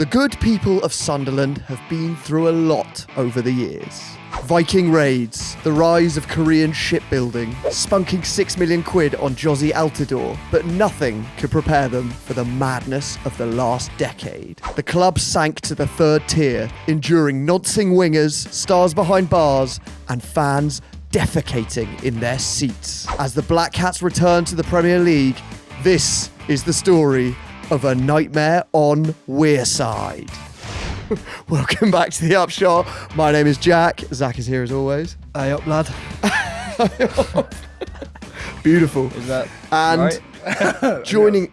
The good people of Sunderland have been through a lot over the years. Viking raids, the rise of Korean shipbuilding, spunking 6 million quid on Jozy Altidore, but nothing could prepare them for the madness of the last decade. The club sank to the third tier, enduring noncing wingers, stars behind bars, and fans defecating in their seats. As the Black Cats return to the Premier League, this is the story of a nightmare on Wearside. Welcome back to the Upshot. My name is Jack. Zach is here as always. Hey up, lad. Beautiful. Is that And right?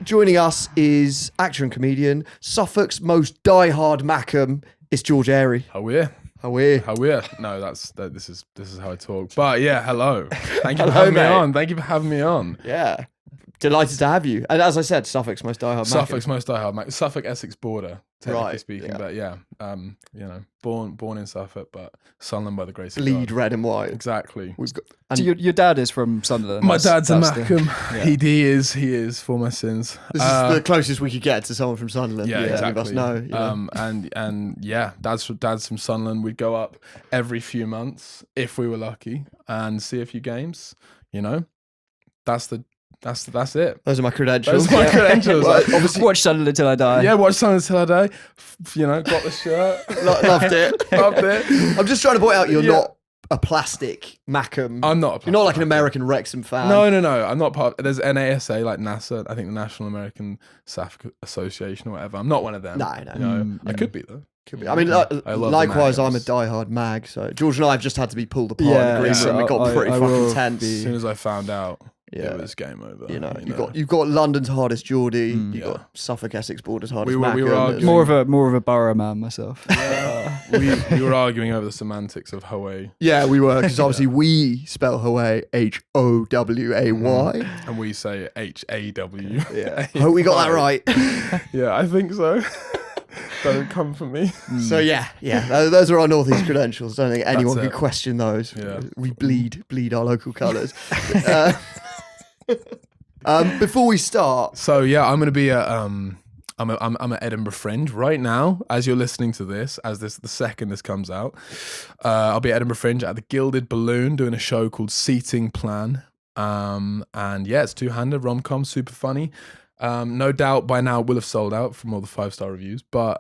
joining us is actor and comedian, Suffolk's most die-hard Mackem. It's George Airy. How we're? How are you? No, this is how I talk. But yeah, hello. Thank you for Hello, having mate. me on. Thank you for having me on. Yeah. Delighted to have you. And as I said, Suffolk's most die-hard Mackem. Suffolk's most diehard, mate. Suffolk Essex border, technically Right, speaking. yeah. But yeah, born in Suffolk, but Sunderland by the grace of Bleed God. red and white. Exactly. We've got, So your dad is from Sunderland. My dad's a Mackem. Yeah. He is for my sins. this is the closest we could get to someone from Sunderland. Yeah, Any exactly. of us know. You know. And yeah, dad's from Sunderland. We'd go up every few months if we were lucky and see a few games. You know, that's it. Those are my credentials. Those are my credentials. Well, Obviously, watch Sunderland Till I Die. Yeah, watch Sunderland Till I Die. You know, got the shirt. Loved it. Loved it. I'm just trying to point out you're Yeah. not a plastic Mackem. I'm not. You're not like an American Wrexham fan. No. I'm not part. There's NASA, like NASA. I think the National American Staff Association or whatever. I'm not one of them. No. You know, I could be though. Could be. I mean, I love the likewise, I'm a Mackems. die-hard mag. So George and I have just had to be pulled apart in Yeah, the green yeah. room. It got pretty I fucking will tense. As soon as I found out, Yeah. it was game over. You know, you've got London's hardest Geordie. You've yeah. got Suffolk Essex border's hardest We were Mackem. arguing- more of a borough man myself. we were arguing over the semantics of Hawaii, Yeah, we were, because obviously we spell Hawaii Howay. and we say HAW. Yeah. Hope we got that right. Yeah, I think so. Don't come for me. So yeah, those are our Northeast credentials. Don't think anyone That's could it. question those. Yeah. We bleed our local colours. Before we start, So yeah, I'm gonna be I'm an Edinburgh Fringe right now. As you're listening to this, the second this comes out, I'll be at Edinburgh Fringe at the Gilded Balloon doing a show called Seating Plan. And yeah, it's two-handed rom-com, super funny. No doubt by now it will have sold out from all the 5-star reviews. But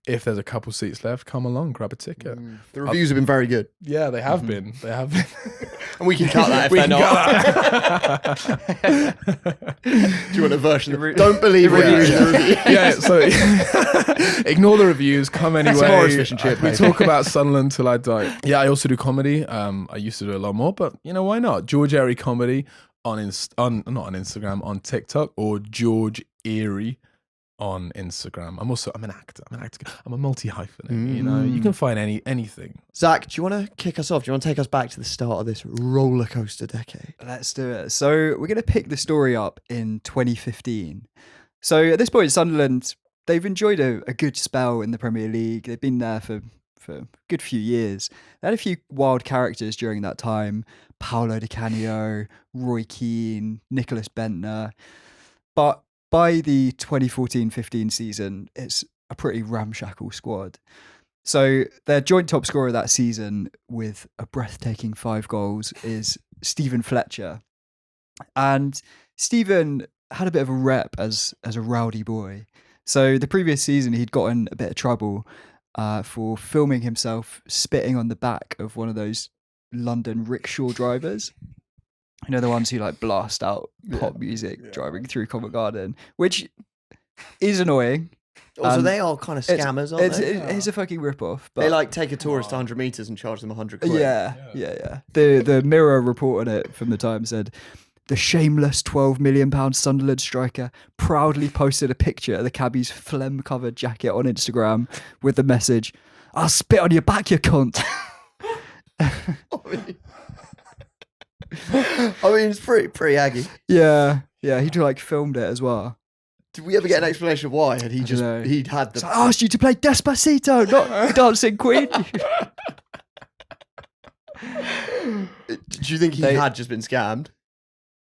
if there's a couple seats left, come along, grab a ticket. the reviews have been very good, Yeah, they have been. They have been. and we can cut that if We they're can not. cut that. Do you want a version? Don't believe reviews. in the review. Yeah, so ignore the reviews, come anyway. Morris Fish and Chip, We mate. talk about Sunderland Till I Die. Yeah, I also do comedy. I used to do a lot more, but you know, why not? George Airy Comedy not on Instagram, on TikTok, or George Airy on Instagram. I'm an actor. I'm a multi-hyphenate, you know. You can find anything. Zach, do you want to kick us off? Do you want to take us back to the start of this roller coaster decade? Let's do it. So we're going to pick the story up in 2015. So at this point, Sunderland, they've enjoyed a good spell in the Premier League. They've been there for a good few years. They had a few wild characters during that time. Paolo Di Canio, Roy Keane, Nicholas Bentner. But by the 2014-15 season, it's a pretty ramshackle squad. So their joint top scorer that season with a breathtaking 5 goals is Stephen Fletcher. And Stephen had a bit of a rep as a rowdy boy. So the previous season, he'd gotten a bit of trouble for filming himself spitting on the back of one of those London rickshaw drivers. You know, the ones who like blast out pop music driving through Covent Garden, which is annoying. Also, they are kind of scammers, aren't they? It's a fucking rip-off. But They like take a tourist 100 metres and charge them 100 quid. Yeah. The Mirror report on it from the Times said, the shameless £12 million Sunderland striker proudly posted a picture of the cabbie's phlegm-covered jacket on Instagram with the message, "I'll spit on your back, you cunt." I mean, it's pretty aggy. Yeah, he like filmed it as well. Did we ever get an explanation of why? Had he just know. he'd had the? So I asked you to play Despacito, not Dancing Queen. Do you think he had just been scammed?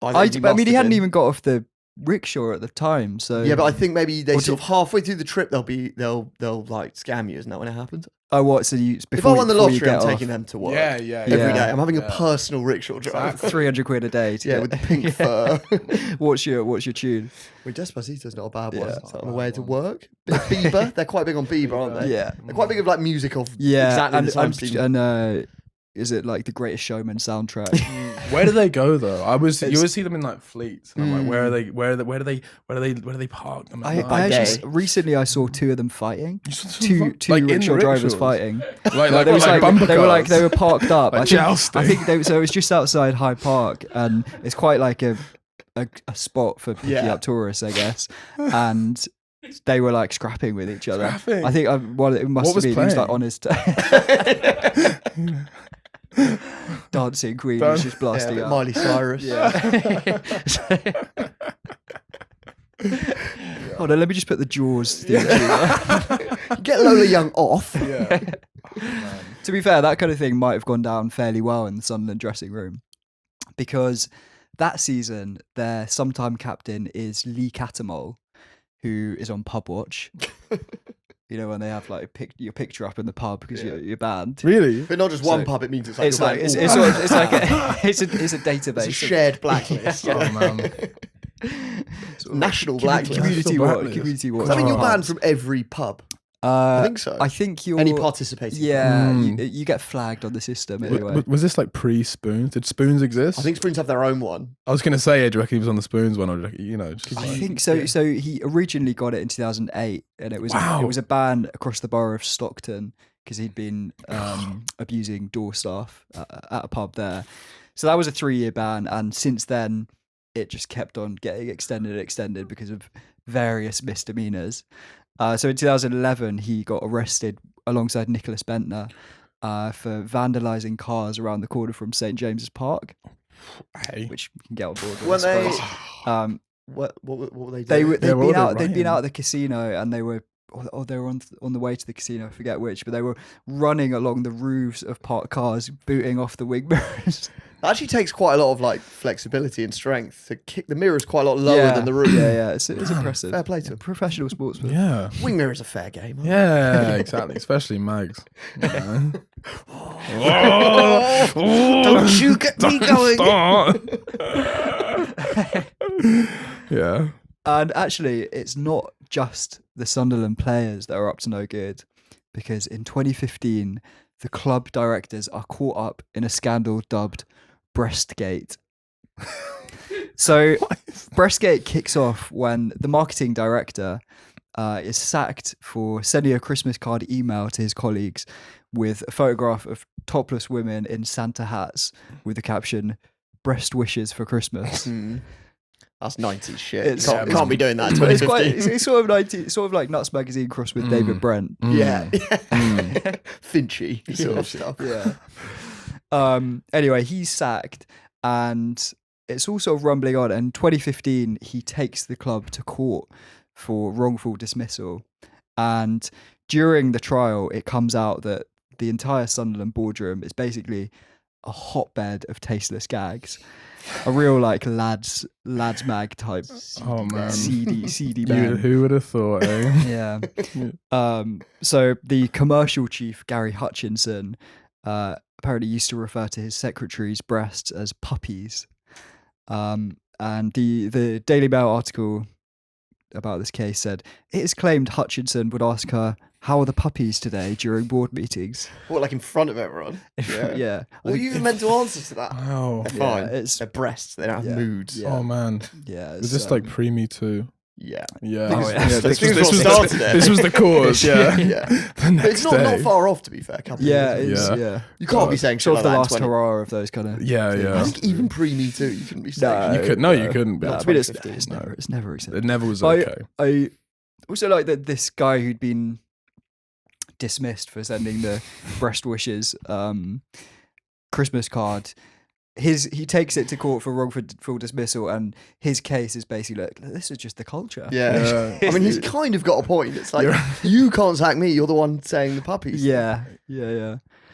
I think he mean, must he have hadn't been. even got off the rickshaw at the time. So Yeah, but I think maybe they Or sort of halfway through the trip they'll like scam you. Isn't that when it happens? oh, what? So you If I won the before you lottery, I'm get off, taking them to work. Yeah, yeah, Every yeah. day. I'm having a Yeah. personal rickshaw drive. £300 a day. To Yeah, get- with the pink fur. What's your tune? Well, Despacito's not a bad one. Yeah. So on the way to work. Bieber, they're quite big on Bieber, aren't they? Yeah. They're quite big of like music of Yeah, exactly and, the time and, scene. and is it like the Greatest Showman soundtrack? Where do they go though? You It's- always see them in like fleets, and I'm like, where are they? Where do they park them? I at night? actually recently I saw two of them fighting. You saw Two like in the rickshaw drivers rickshaws? fighting. like There was bumper they were like cars. they were parked up. Like I jousting. think so. It was just outside Hyde Park, and it's quite like a spot for picking Yeah. up tourists, I guess. And they were like scrapping with each other. Scrapping? I think it must What have was been he was like playing? on his Dancing Queen was just Yeah, a blasting bit up. Miley Cyrus. Yeah. Hold on, let me just put the Jaws theme tune. Get Lola Young off. Yeah. To be fair, that kind of thing might have gone down fairly well in the Sunderland dressing room, because that season their sometime captain is Lee Catamol, who is on Pub Watch. You know, when they have like your picture up in the pub because you're banned. Really? But not just one So, pub, it means it's It's you're like banned it's all like round. it's a database. It's a shared blacklist. Oh man. National blacklist. Community National watch. blacklist. Community watch. I mean, you're Oh. banned from every pub. I think so. I think you're Any participating. Yeah, Mm. you get flagged on the system anyway. Was this like pre-Spoons? Did Spoons exist? I think Spoons have their own one. I was gonna say, do you reckon he was on the Spoons one, or do you reckon, just I like, think so. So he originally got it in 2008, and it was Wow. it was a ban across the borough of Stockton because he'd been abusing door staff at a pub there. So that was a 3-year ban, and since then it just kept on getting extended and extended because of various misdemeanors. So in 2011, he got arrested alongside Nicholas Bentner for vandalising cars around the corner from St James's Park, hey. which you can get on board with. When I they, suppose. what were they They doing? were what were they they'd been writing? out at the casino, and they were on the way to the casino. I forget which, but they were running along the roofs of parked cars, booting off the wing mirrors. It actually takes quite a lot of like flexibility and strength to kick the mirrors quite a lot lower than the roof. Yeah, it's impressive. Fair play to him. Professional sportsman. Yeah. Wing mirror is a fair game. Huh? Yeah, exactly. Especially Mags. You know? Don't you get me going. Yeah. And actually, it's not just the Sunderland players that are up to no good, because in 2015, the club directors are caught up in a scandal dubbed Breastgate. So, Breastgate kicks off when the marketing director is sacked for sending a Christmas card email to his colleagues with a photograph of topless women in Santa hats with the caption, "Breast wishes for Christmas." That's 90s shit. It's- Can't be doing that in It's 2015. it's sort of 90, sort of like Nuts Magazine crossed with David Brent. Yeah. Finchy sort of stuff. Yeah. Anyway, he's sacked, and it's all sort of rumbling on. And 2015, he takes the club to court for wrongful dismissal. And during the trial, it comes out that the entire Sunderland boardroom is basically a hotbed of tasteless gags. A real like lads mag type Oh man. seedy man. Who would have thought, eh? Yeah. So the commercial chief, Gary Hutchinson, apparently used to refer to his secretary's breasts as puppies. And the Daily Mail article about this case said, it is claimed Hutchinson would ask her, "How are the puppies today?" during board meetings. What, like in front of everyone? Yeah. What are you even meant to answer to that? Wow. They're fine. it's- They're breasts. They don't have Yeah. moods. Yeah. Oh man. Yeah. Was this like pre-Me Too? Yeah. Yeah. Oh, yeah. This This was was what started it. this was the cause. Yeah. Yeah. The But next it's not day. far off, to be fair. a couple of Yeah, years it's, ago. Yeah. yeah. You can't be saying shit Sort like of the that in last 20. hurrah of those kind of. Yeah, I yeah. think even pre-Me Too, you couldn't be No. saying. You could no, you couldn't. Be. No, I mean, it's 2015. never accepted. It never was I- okay. I also like that this guy who'd been dismissed for sending the breast wishes Christmas card. He takes it to court for wrongful dismissal, and his case is basically like, this is just the culture. Yeah. I mean, he's kind of got a point. It's like, you can't sack me. You're the one saying the puppies. Yeah.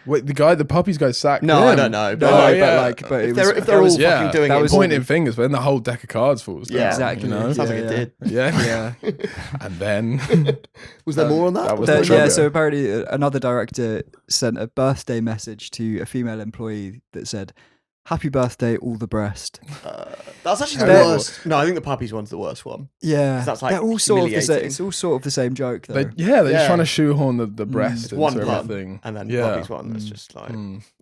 Wait, the puppies guy sacked No, him. I don't know. But, No, like, but if they're all fucking doing that it, was pointing fingers, but then the whole deck of cards falls down. Yeah, Exactly. You know? sounds like it did. Yeah. Yeah. And then Was there more on that? that was Or the was Yeah, trigger. so apparently another director sent a birthday message to a female employee that said, "Happy birthday, all the breast." That's actually the Terrible. worst. No, I think the puppies one's the worst one. Yeah, That's, like, they're all sort of the same. humiliating. It's all sort of the same joke, though. they're Yeah. just trying to shoehorn the breast into One pun, everything. and then yeah. puppies one that's just like.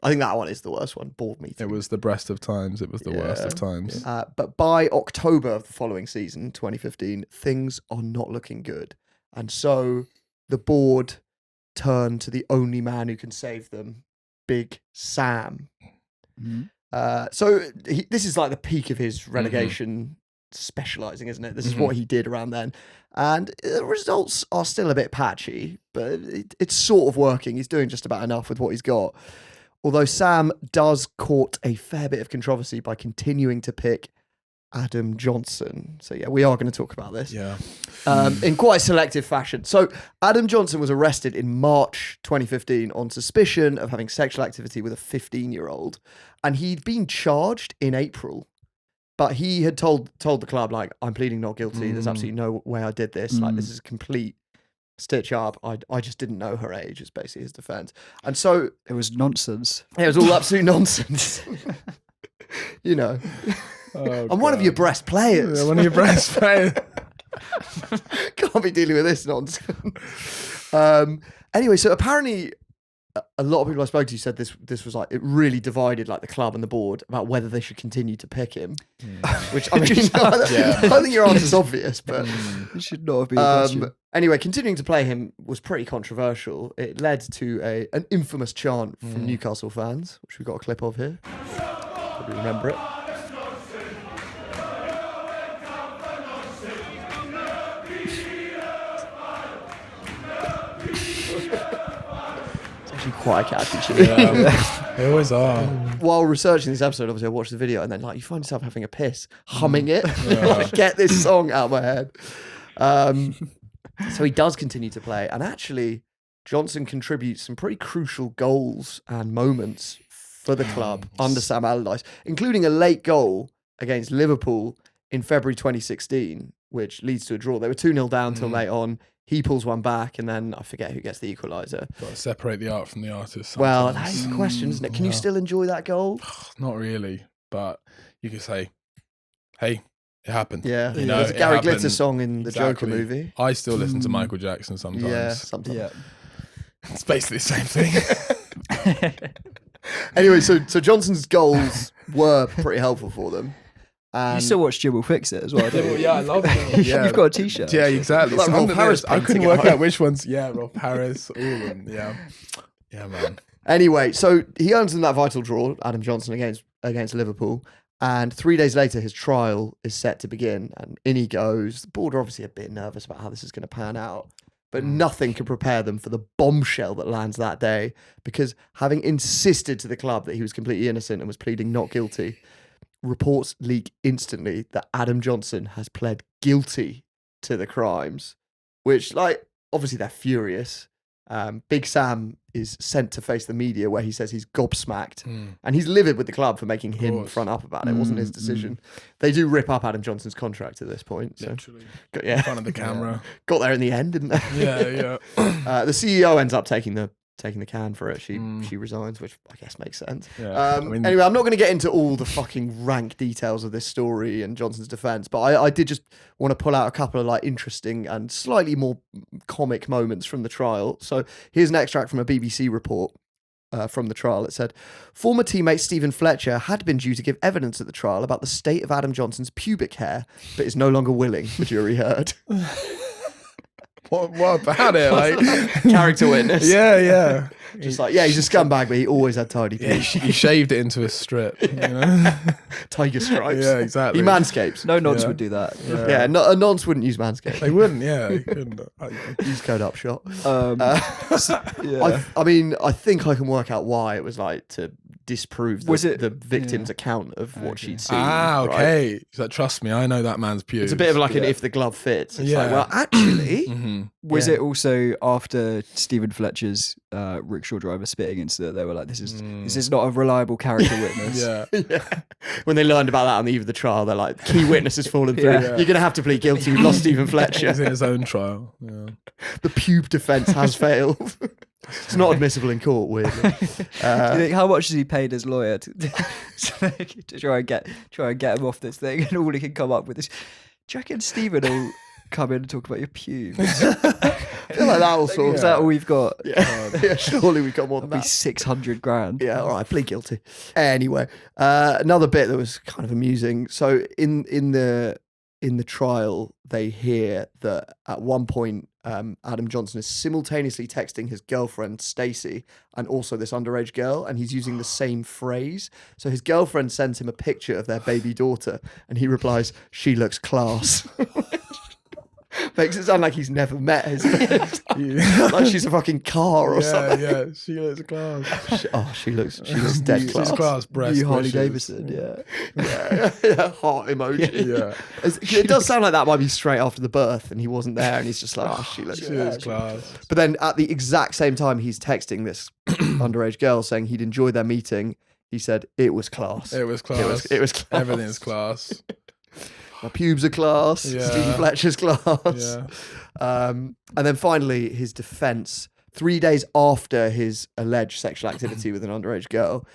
I think that one is the worst one. Board meeting. It was the breast of times. It was the worst of Yeah. times. But by October of the following season, 2015, things are not looking good, and so the board turn to the only man who can save them, Big Sam. Mhm. This is like the peak of his relegation specialising, isn't it? This is what he did around then. And the results are still a bit patchy, but it's sort of working. He's doing just about enough with what he's got. Although Sam does court a fair bit of controversy by continuing to pick Adam Johnson. So yeah, we are going to talk about this. Yeah. In quite selective fashion. So Adam Johnson was arrested in March 2015 on suspicion of having sexual activity with a 15-year-old, and he'd been charged in April. But he had told the club, like, I'm pleading not guilty. There's absolutely no way I did this. Like, this is a complete stitch up. I just didn't know her age, is basically his defense. And so It was nonsense. it was all absolute nonsense. You know, Oh, I'm one of your breast players. Yeah, one of your breast players. Can't be dealing with this nonsense. Anyway, so apparently a lot of people I spoke to said this was like, it really divided like the club and the board about whether they should continue to pick him. Which, I mean, I think your answer's obvious, but It should not have been a question. anyway, continuing to play him was pretty controversial. It led to an infamous chant from Newcastle fans, which we've got a clip of here. Probably remember it. Quite a catchy tune. Yeah, they always are. While researching this episode, obviously I watched the video and then like you find yourself having a piss, humming it. Like, get this song out of my head. So he does continue to play, and actually Johnson contributes some pretty crucial goals and moments for the club under Sam Allardyce, including a late goal against Liverpool in February 2016, which leads to a draw. They were 2-0 down till late on. He pulls one back, and then I forget who gets the equaliser. Got to separate the art from the artist. Well, sometimes. that is the question, isn't it? Can you still enjoy that goal? Not really, but you could say, "Hey, it happened." Yeah. You know, There's a it Gary happened. Glitter song in the Exactly. Joker movie. I still listen to Michael Jackson sometimes. Yeah, sometimes. Yeah. It's basically the same thing. Anyway, so Johnson's goals were pretty helpful for them. You still watch Jim Will Fix It as well, don't you? Yeah, I love it. Yeah. You've got a t-shirt. Yeah, exactly. Like Some Rolf of Harris this, I couldn't painting work at home. out which ones. Yeah, Rolf Harris, all of them. Yeah, man. Anyway, so he earns them that vital draw, Adam Johnson against Liverpool. And 3 days later, his trial is set to begin. And in he goes. The board are obviously a bit nervous about how this is going to pan out. But nothing can prepare them for the bombshell that lands that day. Because having insisted to the club that he was completely innocent and was pleading not guilty, reports leak instantly that Adam Johnson has pled guilty to the crimes. Which, like, obviously they're furious. Big Sam is sent to face the media where he says he's gobsmacked and he's livid with the club for making him course. front up about it. It wasn't his decision. They do rip up Adam Johnson's contract at this point. So Literally. got, In front of the camera. got there in the end, didn't they? Yeah. The CEO ends up taking the can for it. She resigns, which I guess makes sense. Yeah. I mean- Anyway, I'm not going to get into all the fucking rank details of this story and Johnson's defense, but I did just want to pull out a couple of like interesting and slightly more comic moments from the trial. So here's an extract from a BBC report from the trial. It said, former teammate Stephen Fletcher had been due to give evidence at the trial about the state of Adam Johnson's pubic hair, but is no longer willing, the jury heard. What about it? Like Character witness. Yeah. Just like, yeah, he's a scumbag, but he always had tidy Yeah, pee. he shaved it into a strip. You know? Tiger stripes. Yeah, exactly. He manscapes. No nods Yeah. would do that. Yeah, no, a nonce wouldn't use Manscaped. They wouldn't. Yeah, they couldn't. Use code upshot. Yeah. I mean, I think I can work out why it was like to disprove Was it- the victim's yeah. account of what Okay. she'd seen. Ah, right? okay. So trust me, I know that man's pubes. It's a bit of like an Yeah. if the glove fits. It's Yeah. like, well, actually, hmm Was Yeah. it also after Stephen Fletcher's rickshaw driver spitting incident? They were like, "This is not a reliable character witness." Yeah. yeah. When they learned about that on the eve of the trial, they're like, key witness has fallen through. Yeah. You're going to have to plead guilty. We've lost Stephen He's Fletcher. in his own trial. Yeah. The pube defence has failed. It's not admissible in court, weirdly. Do you think, how much has he paid his lawyer to try and get him off this thing? And all he can come up with is, "Do you reckon Stephen will come in and talk about your pubes?" I feel like that will sort Is of... that all we've got? Yeah. Surely we've got more than That'd be that. 600 grand. Yeah, all right, plead guilty. Anyway, another bit that was kind of amusing. So in the trial, they hear that at one point Adam Johnson is simultaneously texting his girlfriend Stacey and also this underage girl, and he's using the same phrase. So his girlfriend sends him a picture of their baby daughter, and he replies, "She looks class." Makes it sound like he's never met his like she's a fucking car or something. Yeah, she looks class. She looks dead She's class. class. Breast You Harley wishes. Davidson, yeah. Yeah, heart emoji. Yeah. It does sound like that might be straight after the birth, and he wasn't there, and he's just like, "Oh, she looks She looks class. But then at the exact same time, he's texting this underage girl saying he'd enjoyed their meeting. He said it was class. It was class. It was class. Everything's class. My pubes are class. Yeah. Stephen Fletcher's class. Yeah. And then finally, his defense, 3 days after his alleged sexual activity with an underage girl,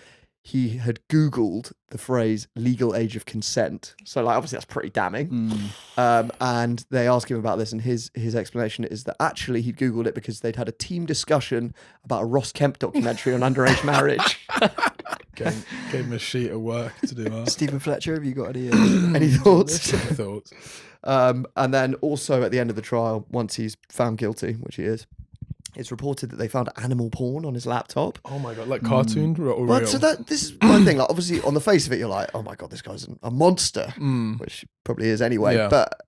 he had Googled the phrase legal age of consent. So, like, obviously that's pretty damning. And they ask him about this, and his explanation is that actually he'd Googled it because they'd had a team discussion about a Ross Kemp documentary on underage marriage. Gave him a sheet of work to do. Stephen Fletcher, have you got any? Any thoughts? Thoughts. And then also at the end of the trial, once he's found guilty, which he is, it's reported that they found animal porn on his laptop. Oh my god, like cartoon or real? But so this is my thing. Like, obviously, on the face of it, you're like, "Oh my god, this guy's a monster," which probably is anyway. Yeah. But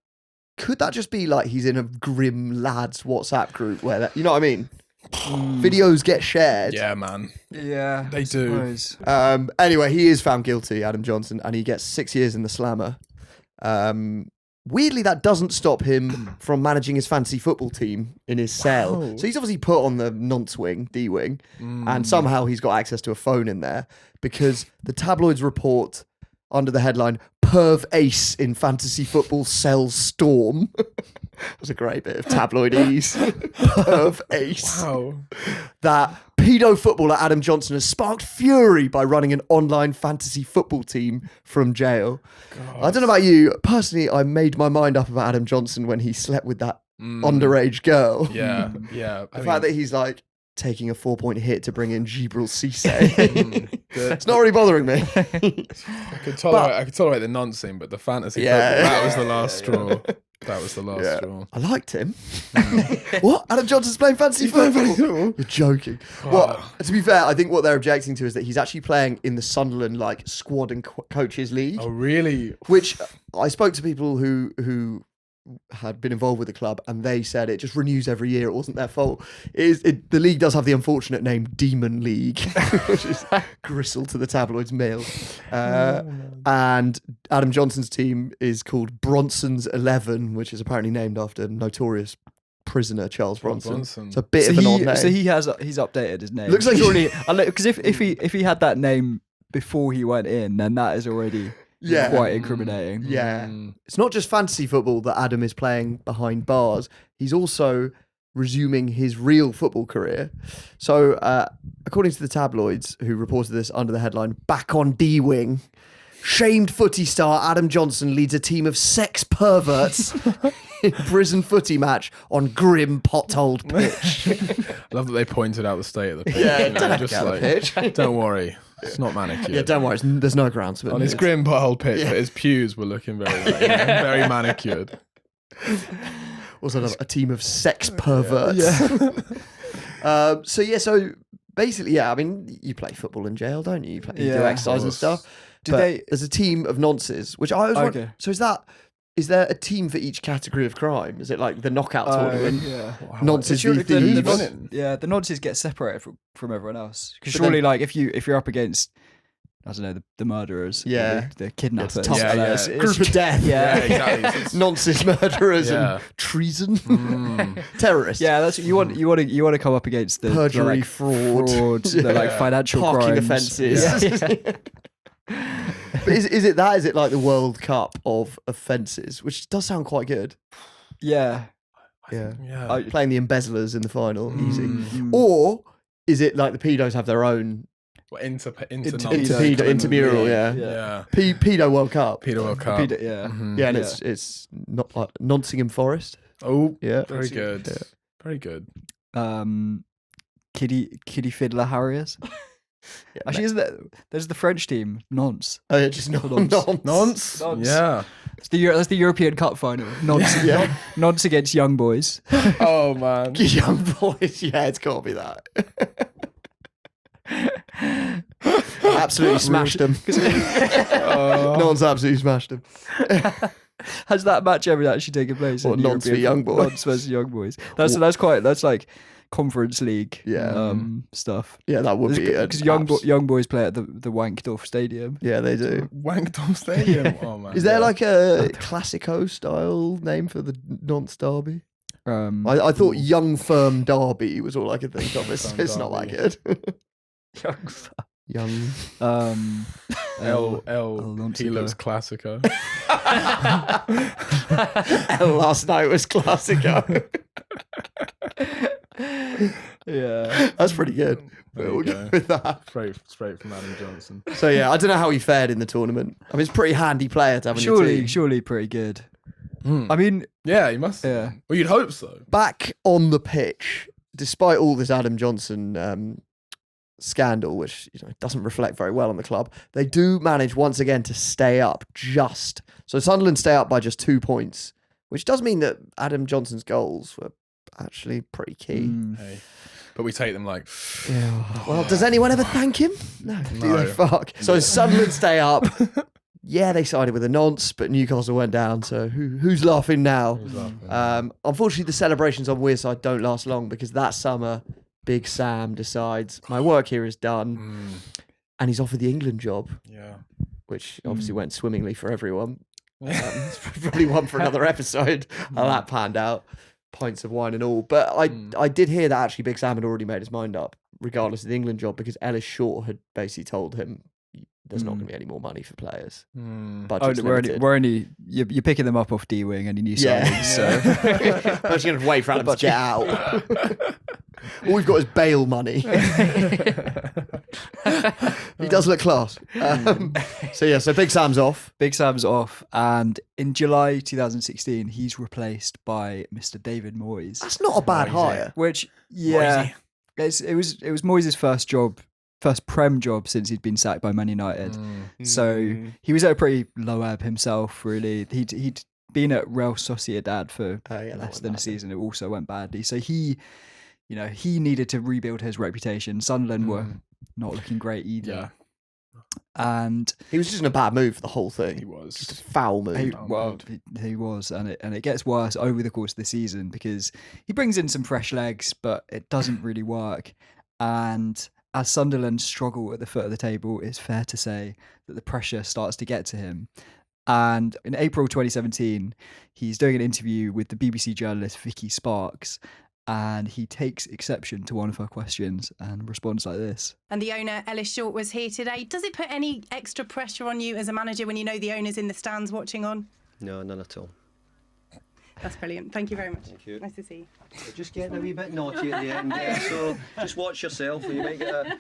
could that just be like he's in a grim lads WhatsApp group where you know what I mean? Videos get shared. Yeah, man. Yeah, They do. suppose. Anyway, he is found guilty, Adam Johnson, and he gets 6 years in the Slammer. Weirdly, that doesn't stop him from managing his fantasy football team in his cell. Wow. So he's obviously put on the nonce wing, D wing, and somehow he's got access to a phone in there because the tabloids report under the headline "Perv Ace in Fantasy Football Sells Storm." That was a great bit of tabloidese. Perv Ace. Wow. That pedo footballer Adam Johnson has sparked fury by running an online fantasy football team from jail. I don't know about you. Personally, I made my mind up about Adam Johnson when he slept with that underage girl. Yeah, yeah. The fact that he's like taking a 4-point hit to bring in Gibril Cisse. It's not really bothering me. I could tolerate the noncing, but the fantasy football, that was the last straw. That was the last straw. I liked him. What? Adam Johnson's playing fantasy football? You're joking. Well, to be fair, I think what they're objecting to is that he's actually playing in the Sunderland like squad and coaches league. Oh, really? Which I spoke to people who had been involved with the club, and they said it just renews every year. It wasn't their fault. The league does have the unfortunate name Demon League, which is gristle to the tabloids mail. And Adam Johnson's team is called Bronson's 11, which is apparently named after notorious prisoner Charles Bronson. It's a bit of an odd name. So he's updated his name. Looks like surely because if he had that name before he went in, then that is already quite incriminating. Yeah. It's not just fantasy football that Adam is playing behind bars. He's also resuming his real football career. So, according to the tabloids, who reported this under the headline, "Back on D-Wing, shamed footy star Adam Johnson leads a team of sex perverts in prison footy match on grim potholed pitch." I love that they pointed out the state of the pitch. Yeah, you know, don't have to just get out like, the pitch. don't worry, it's not manicured. Yeah, don't worry, there's no grounds for it. On his grim potholed pitch, but his pews were looking very manicured. Also a team of sex perverts. So basically, I mean, you play football in jail, don't you? You do exercise and stuff. There's a team of nonces, which I was wondering, so is there a team for each category of crime? Is it like the knockout tournament? Nonces v thieves? The nonces get separated from everyone else. Because surely, like, if you're up against I don't know, the murderers, or Yeah. the kidnappers. tough. Yeah, yeah. Group of death. Yeah, yeah. exactly. Nonsense murderers Yeah. and treason. Terrorists. Yeah, that's you want to come up against the Perjury, like, fraud. the like financial Parking crimes. offences. Yeah. But is it that? Is it like the World Cup of offences? Which does sound quite good. Yeah. Yeah. Yeah. Playing the embezzlers in the final, easy. Mm. Or is it like the pedos have their own Well, intramural? Yeah. Yeah. Pedo World Cup. Peter World Cup. Yeah. Mhm. Yeah, and Yeah. it's not like Noncing Forest. Oh, Yeah. very good. Yeah. Very good. Kiddie Fiddler Harriers. Yeah, Actually, there's the French team, Nonce. oh, yeah, just Nonce. Nonce. Nonce. Yeah. That's the European Cup final. Nonce, Yeah. Nonce against Young Boys. Oh man. Young boys. Yeah, it's got to be that. Absolutely smashed them. No one's absolutely smashed them. Has that match ever actually taken place? What, in Nonce European- v Young Boys? Nonce versus Young Boys. That's like Conference League. Yeah. Stuff. Yeah, that would be it. Because Young Boys play at the Wankdorf Stadium. Yeah, they do. Wankdom Stadium. Oh man. Is there like a Classico style name for the Nonce derby? I thought Young Firm Derby was all I could think of. It's not that good. Young. Young. El Nonce Hilo's go. Classico. Last night was Classico. Yeah. That's pretty good. There We'll you go go. with that. Straight from Adam Johnson. So yeah, I don't know how he fared in the tournament. I mean, it's a pretty handy player to have on your team. Surely pretty good. Mm. I mean, Yeah, you must. yeah. Well, you'd hope so. Back on the pitch, despite all this Adam Johnson scandal, which doesn't reflect very well on the club, they do manage once again to stay up just. So Sunderland stay up by just 2 points, which does mean that Adam Johnson's goals were actually pretty key. Hey. But we take them like. Yeah. Well, does anyone ever thank him? No. Do No. they? Fuck. So Sunderland stay up. Yeah, they sided with a nonce, but Newcastle went down. So who's laughing now? Who's laughing? Unfortunately, the celebrations on Wearside don't last long because that summer, Big Sam decides my work here is done, and he's offered the England job, Yeah. which obviously went swimmingly for everyone. It's probably one for another episode how that panned out. Pints of wine and all. But I did hear that actually Big Sam had already made his mind up, regardless of the England job, because Ellis Shaw had basically told him there's not going to be any more money for players. Budget's limited. We're only you're picking them up off D-Wing and your new signings. So I'm just going to wait for Adam to get out. All we've got is bail money. He does look class. So Big Sam's off. Big Sam's off, and in July 2016, he's replaced by Mr. David Moyes. That's not a bad hire. Which it was Moyes' first Prem job since he'd been sacked by Man United. So he was at a pretty low ebb himself. Really, he'd been at Real Sociedad for less than a season. It also went badly. So he needed to rebuild his reputation. Sunderland were not looking great either. Yeah. And he was just in a bad mood for the whole thing. He was. Just a foul mood. He was, and it gets worse over the course of the season because he brings in some fresh legs, but it doesn't really work. And as Sunderland struggle at the foot of the table, it's fair to say that the pressure starts to get to him. And in April 2017, he's doing an interview with the BBC journalist Vicky Sparks, and he takes exception to one of her questions and responds like this. And the owner, Ellis Short, was here today. Does it put any extra pressure on you as a manager when you know the owner's in the stands watching on? No, none at all. That's brilliant. Thank you very much. Thank you. Nice to see you. We're just getting a wee bit naughty at the end there, so just watch yourself. You might get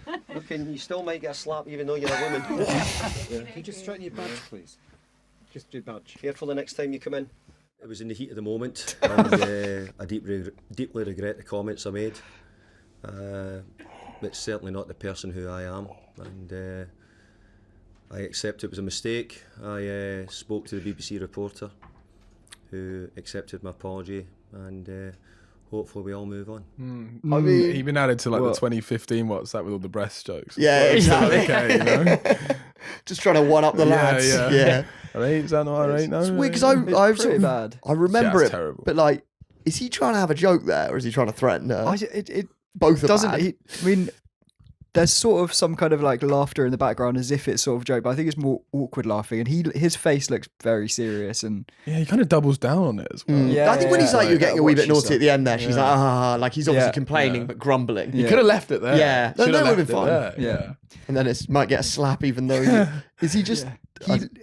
you still might get a slap even though you're a woman. Can you just straighten your badge, please? Just your badge. Careful the next time you come in. It was in the heat of the moment, and I deeply regret the comments I made. It's certainly not the person who I am, and I accept it was a mistake. I spoke to the BBC reporter, who accepted my apology, and hopefully we all move on. I mean, he'd been added to the 2015 WhatsApp with all the breast jokes. Yeah, exactly. Okay, Just trying to one up the lads. Yeah. Is that not right? No. It's weird because I pretty bad. I remember that's it, terrible. but is he trying to have a joke there, or is he trying to threaten her? It Both are doesn't. bad. I mean, there's sort of some kind of like laughter in the background as if it's sort of a joke, but I think it's more awkward laughing, and his face looks very serious, and Yeah, he kind of doubles down on it as well. Yeah, I think when he's like, you're getting a wee bit naughty at the end there, she's Yeah. like he's obviously Yeah. complaining Yeah. but grumbling. He could have left it there. Yeah. No, Should that have would've left been it fine. there. Yeah. And then it might get a slap even though is he just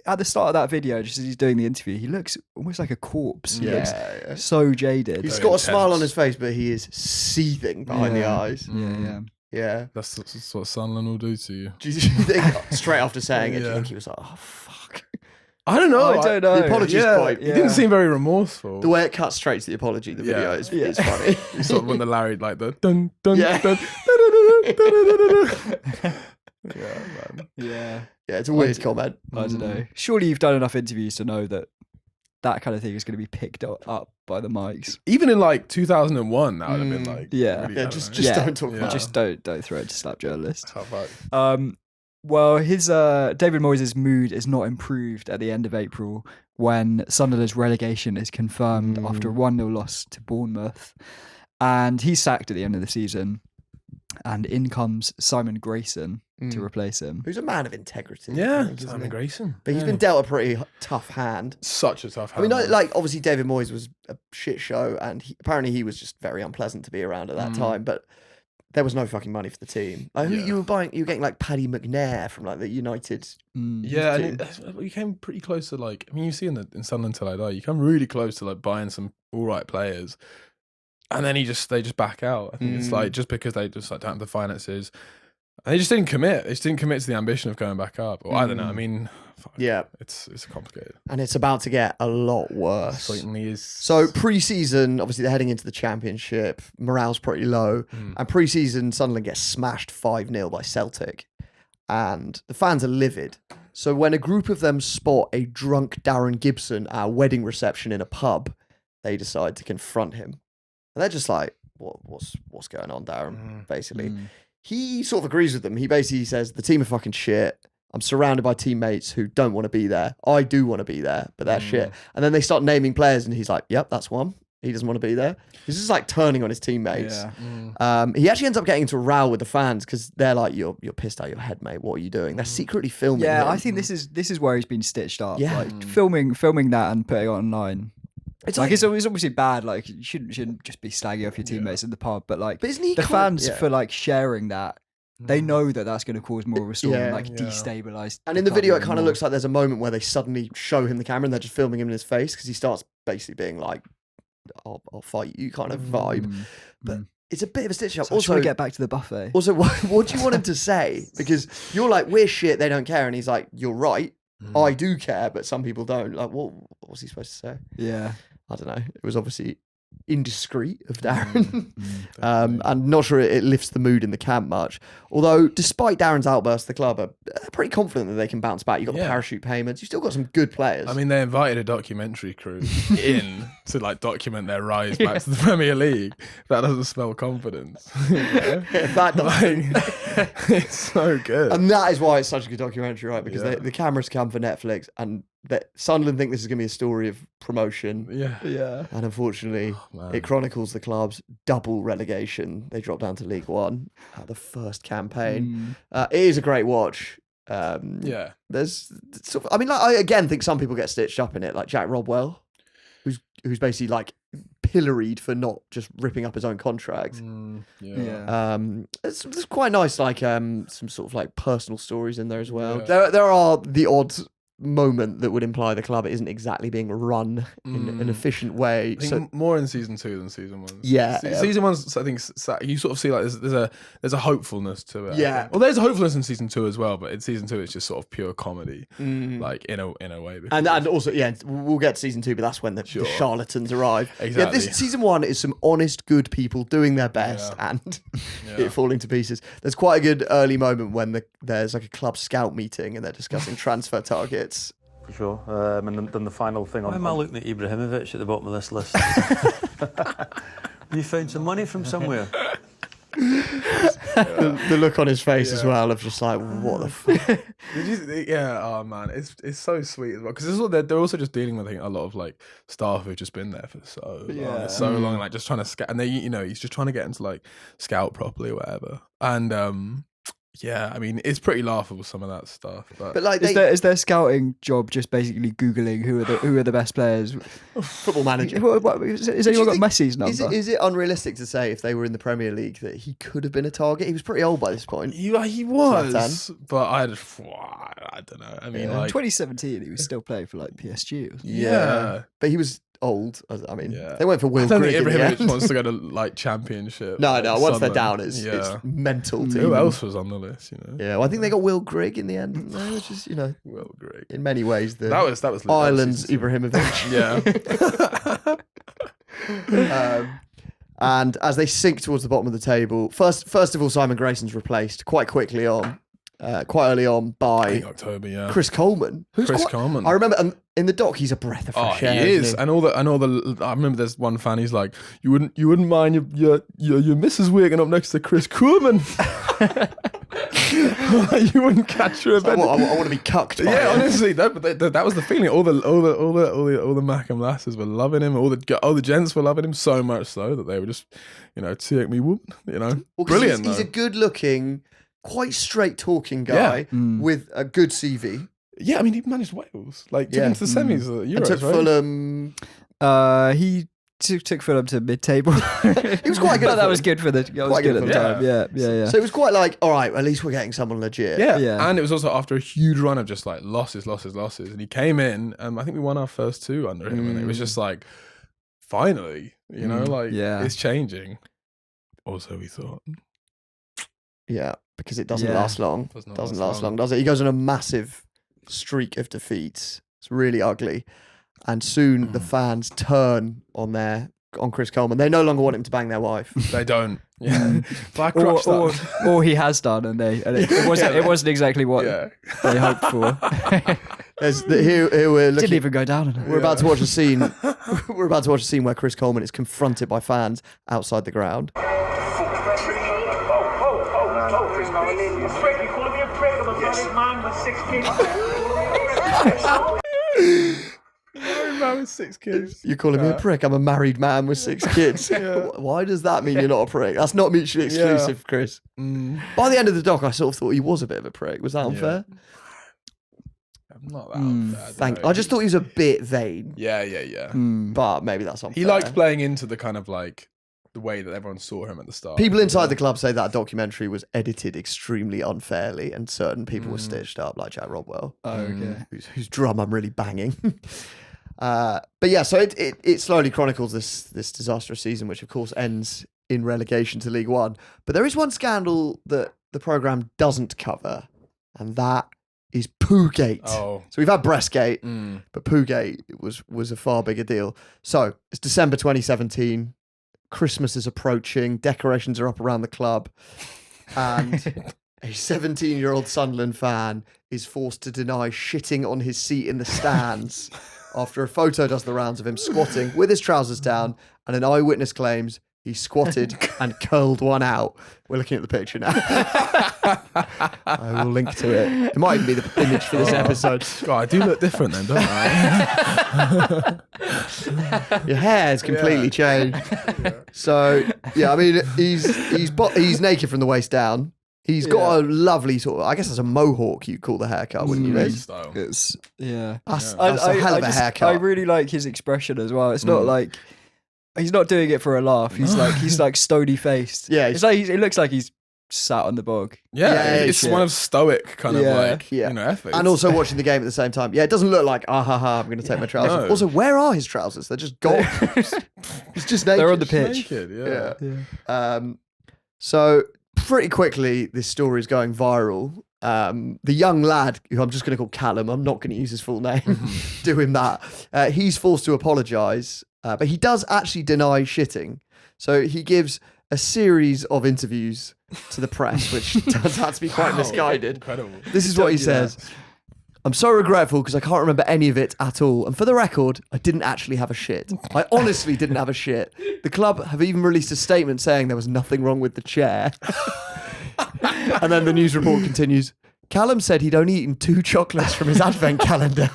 at the start of that video, just as he's doing the interview, he looks almost like a corpse. He looks yeah. so jaded. He's Very got a intense. smile on his face, but he is seething behind the Yeah. eyes. Yeah. Yeah. That's what Sunderland will do to you. Do you think, straight after saying it, do you Yeah. think he was like, oh, fuck? I don't know. I don't know. The apology's quite... He didn't seem very remorseful. The way it cuts straight to the apology, the video Yeah. is funny. He sort of went the Larry, like the dun dun Yeah. dun. Yeah, man. Yeah. Yeah, it's a weird comment. I don't know. Surely you've done enough interviews to know that that kind of thing is going to be picked up by the mics. Even in like 2001, that would have been like, Yeah. really, Yeah, I don't just know. don't talk about it. Just don't throw it to slap journalists. How about Well, his David Moyes' mood is not improved at the end of April when Sunderland's relegation is confirmed after a 1-0 loss to Bournemouth, and he's sacked at the end of the season. And in comes Simon Grayson to replace him. Who's a man of integrity. I Yeah, think, isn't Simon he? Grayson. But he's Yeah. been dealt a pretty tough hand. Such a tough I mean, hand. like obviously David Moyes was a shit show, and apparently he was just very unpleasant to be around at that time. But there was no fucking money for the team. Like, who Yeah. you were getting like Paddy McNair from like the United. Yeah, team. and you came pretty close to like. I mean, you see in Sunderland Till I Die, you come really close to like buying some all right players, and then they just back out. I think it's like just because they just like don't have the finances, and they just didn't commit. They just didn't commit to the ambition of going back up. Or I don't know. I mean, fuck, Yeah, it's complicated. and it's about to get a lot worse. Certainly is. So pre-season, obviously they're heading into the championship. Morale's pretty low, and pre-season Sunderland gets smashed 5-0 by Celtic, and the fans are livid. So when a group of them spot a drunk Darren Gibson at a wedding reception in a pub, they decide to confront him, and they're just like, "What's going on, Darren?" Basically, he sort of agrees with them. He basically says, "The team are fucking shit. I'm surrounded by teammates who don't want to be there. I do want to be there, but they're shit." And then they start naming players, and he's like, "Yep, that's one. He doesn't want to be there." He's just like turning on his teammates. Yeah. He actually ends up getting into a row with the fans because they're like, "You're pissed out of your head, mate. What are you doing?" They're secretly filming. Yeah, him. I think this is where he's been stitched up. Yeah. Like filming that and putting it online. It's Like it's obviously bad. Like you shouldn't just be slagging off your teammates in the pub, but like But isn't he the kind of- fans yeah. for like sharing that. They know that that's going to cause more of a storm, Yeah. and like Yeah. destabilize. And in the video, it kind of more. looks like there's a moment where they suddenly show him the camera and they're just filming him in his face because he starts basically being like, I'll fight you kind of vibe. But it's a bit of a stitch up. So I just Also, want to get back to the buffet. also, what do you want him to say? Because you're like, we're shit, they don't care. And he's like, you're right. I do care, but some people don't. Like, what was he supposed to say? Yeah. I don't know. It was obviously indiscreet of Darren. And not sure it lifts the mood in the camp much. Although, despite Darren's outburst, the club are pretty confident that they can bounce back. You've got the Yeah. parachute payments. You've still got some good players. I mean, they invited a documentary crew in to like document their rise back to the Premier League. That doesn't smell confidence. You know? that does. Like, it's so good. And that is why it's such a good documentary, right? Because Yeah. the cameras come for Netflix, and Sunderland think this is going to be a story of promotion. yeah. Yeah. And unfortunately, man. it chronicles the club's double relegation. They dropped down to League One at the first campaign. It is a great watch. Yeah. There's sort of, I mean, like, I again think some people get stitched up in it, like Jack Rodwell, who's basically like pilloried for not just ripping up his own contract. Yeah. It's quite nice, like some sort of like personal stories in there as well. Yeah. There are the odd moment that would imply the club isn't exactly being run in an efficient way. I think So more in season 2 than season 1. Yeah, yeah. Season 1's, I think, you sort of see like there's a hopefulness to it. I Yeah. think. Well, there's a hopefulness in season 2 as well, but in season 2 it's just sort of pure comedy, like in a way. and because- also, yeah, we'll get to season 2, but that's when the Sure. charlatans arrive. Yeah, Exactly. this season 1 is some honest, good people doing their best and it falling to pieces. There's quite a good early moment when there's like a club scout meeting and they're discussing transfer targets. For sure. And then the final thing Why am I looking at Ibrahimovic at the bottom of this list? You found some money from somewhere. The look on his face as well of just like, what the fuck? Yeah, oh man, it's so sweet as well because they're also just dealing with, I think, a lot of like staff who've just been there for so long, like just trying to scout, and he's just trying to get into like scout properly or whatever, and Yeah, I mean, it's pretty laughable, some of that stuff. But like, Is their scouting job just basically Googling who are the best players? football manager. Is anyone got Messi's number? Is it unrealistic to say if they were in the Premier League that he could have been a target? He was pretty old by this point. He was, but I don't know. I mean, In like 2017, he was still playing for like PSG. Wasn't he? yeah. But he was old. I mean, Yeah. they went for Will I don't Grigg think in the Ibrahimovic end. wants to go to like Championship. No, like once they're Sunderland. down, it's mental to Who them. else was on the list? You know, Yeah, well, I think they got Will Grigg in the end, didn't they? Which is, Will Grigg. in many ways the That was Ireland's season Ibrahimovic. Yeah. And as they sink towards the bottom of the table, first of all, Simon Grayson's replaced quite early on by October. Yeah. Chris Coleman. Chris Coleman. I remember in the doc, he's a breath of Oh, fresh he air. is, isn't and all the. I remember there's one fan. He's like, you wouldn't mind your Mrs. Wigan up next to Chris Coleman. You wouldn't catch her. I want to be cucked. By Yeah, him. honestly, that was the feeling. All the Mackham lasses were loving him. All the gents were loving him so much so that they were just, take me whoop. Well, 'cause Brilliant. He's a good-looking, quite straight-talking guy with a good CV. Yeah, I mean, he managed Wales. Like, took him to the semis of the Euros, And took right? Fulham. He took Fulham to mid-table. He was quite good. That was good for the. That was Quite good good at the for time. Yeah. So it was quite like, all right, at least we're getting someone legit. Yeah. Yeah. And it was also after a huge run of just like losses. And he came in, and I think we won our first two under him. And it was just like, finally, it's changing. Also, we thought. Yeah, because it doesn't Yeah. last long. Doesn't last long, does it? He goes on a massive streak of defeats. It's really ugly. And soon the fans turn on Chris Coleman. They no longer want him to bang their wife. They don't. Yeah. Black crotch stuff. or he has done, and it wasn't exactly what Yeah. they hoped for. Here we're Didn't looking. even go down in it. We're about to watch a scene. We're about to watch a scene where Chris Coleman is confronted by fans outside the ground. Man with 6 kids. You're calling me a prick. I'm a married man with 6 kids. Why does that mean you're not a prick? That's not mutually exclusive, Chris. By the end of the doc, I sort of thought he was a bit of a prick. Was that unfair? I'm not that unfair. I just thought he was a bit vain. Yeah. But maybe that's unfair. He liked playing into the kind of like the way that everyone saw him at the start. People inside the club say that documentary was edited extremely unfairly, and certain people were stitched up, like Jack Rodwell, Oh, okay. whose drum I'm really banging. But yeah, so it slowly chronicles this disastrous season, which of course ends in relegation to League One. But there is one scandal that the programme doesn't cover, and that is Poogate. Oh. So we've had Breastgate, but Poogate was a far bigger deal. So it's December 2017. Christmas is approaching. Decorations are up around the club. And a 17-year-old Sunderland fan is forced to deny shitting on his seat in the stands after a photo does the rounds of him squatting with his trousers down, and an eyewitness claims he squatted and curled one out. We're looking at the picture now. I will link to it. It might even be the image for this episode. God, I do look different then, don't I? Your hair has completely changed. So yeah, I mean, he's naked from the waist down. He's got a lovely sort of, I guess that's a mohawk you'd call the haircut, wouldn't you, Liz? Style. It's That's a hell of a haircut. I really like his expression as well. It's not like he's not doing it for a laugh. He's like stony faced. Yeah, it's like it looks like he's sat on the bog. Yeah, it's yeah. one of stoic kind of like athletes. And also watching the game at the same time. Yeah, it doesn't look like, I'm going to take my trousers off. No. Also, where are his trousers? They're just gone. He's just naked. They're on the pitch. Naked, yeah. So pretty quickly, this story is going viral. The young lad, who I'm just going to call Callum, I'm not going to use his full name, do him that. He's forced to apologise, but he does actually deny shitting. So he gives a series of interviews to the press, which turns out to be quite misguided. Incredible. This is what he says. I'm so regretful because I can't remember any of it at all. And for the record, I didn't actually have a shit. I honestly didn't have a shit. The club have even released a statement saying there was nothing wrong with the chair. And then the news report continues. Callum said he'd only eaten 2 chocolates from his advent calendar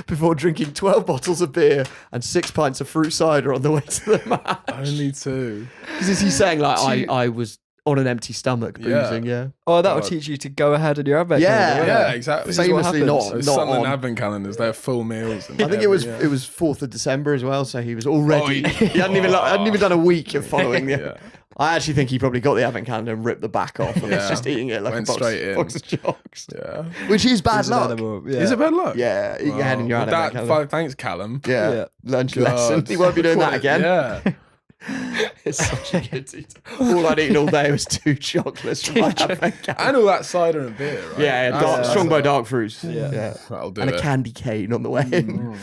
before drinking 12 bottles of beer and 6 pints of fruit cider on the way to the match. Only 2. Is he saying like, I was on an empty stomach, boozing. Yeah. Oh, that'll God. teach you to go ahead on your advent Yeah. calendar, Yeah, won't it? exactly. This is what Famously happens. not Sunderland on. advent calendars, they're full meals. And I think it was yeah. 4th of December as well, so he was already. Oh, He hadn't even done a week of following the. Yeah. I actually think he probably got the advent calendar and ripped the back off and was Yeah. just eating it like Went a box, straight in. box of chocks. Yeah. Which is bad He's an luck. animal, yeah. Is it bad luck? Yeah, eat your hand in your Well, advent calendar. Thanks, Callum. Yeah, Yeah. learned your lesson. God. He won't be doing that again. Yeah. It's such a good detail. All I'd eaten all day was 2 chocolates from my advent calendar. And all that cider and beer, right? Yeah, That's- Strongbow dark fruits. Yeah. That'll do And it. a candy cane on the way in.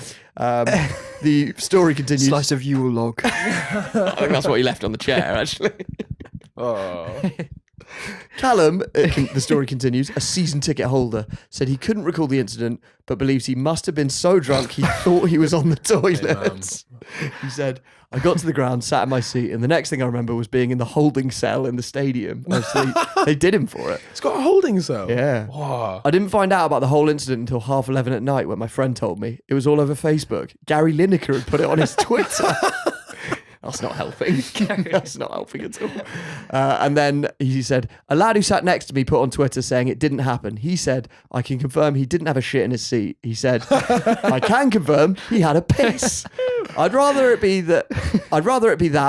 The story continues. Slice of Yule log. I think that's what he left on the chair, actually. Oh. Callum, the story continues, a season ticket holder, said he couldn't recall the incident, but believes he must have been so drunk he thought he was on the toilet. He said, I got to the ground, sat in my seat, and the next thing I remember was being in the holding cell in the stadium. So they did him for it. It's got a holding cell. Yeah. Wow. I didn't find out about the whole incident until 11:30 at night when my friend told me. It was all over Facebook. Gary Lineker had put it on his Twitter. That's not helping. That's not helping at all. And then he said, a lad who sat next to me put on Twitter saying it didn't happen. He said, I can confirm he didn't have a shit in his seat. He said, I can confirm he had a piss. I'd rather it be that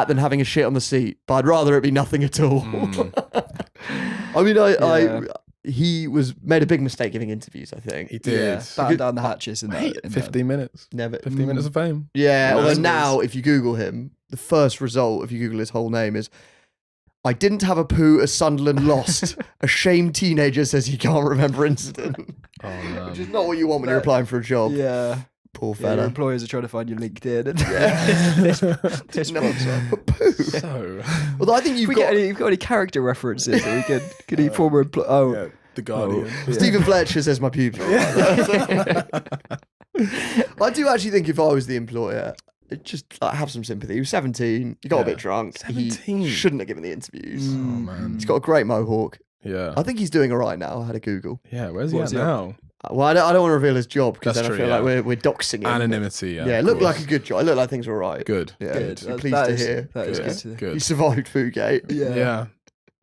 than having a shit on the seat, but I'd rather it be nothing at all. I mean, he made a big mistake giving interviews, I think. He did. Batten down the hatches in that. in 15 minutes. Never 15 minutes of fame. Yeah, although Nice. now, if you Google him, the first result, if you Google his whole name, is I didn't have a poo as Sunderland lost. A shamed teenager says he can't remember incident. Oh, man. Which is not what you want when you're applying for a job. Yeah. Poor Yeah, your fella. employers are trying to find your LinkedIn. And This sponsor. But poo. So, Although I think you've got any character references that we could he former employee? Oh, yeah, The Guardian. Stephen Fletcher says my pubes. I do actually think if I was the employer, it'd just have some sympathy. He was 17. He got a bit drunk. 17. He shouldn't have given the interviews. Oh, man. He's got a great mohawk. Yeah. I think he's doing all right now. I had a Google. Yeah, where's he What's at he now? Well, I don't want to reveal his job because That's then I true, feel yeah. like we're doxing him. Anonymity, yeah. Yeah, it of looked course. like a good job. It looked like things were all right. Good. Yeah, good. to be pleased to hear. That is Good. good to hear. He Good. survived Poogate. Yeah. Yeah.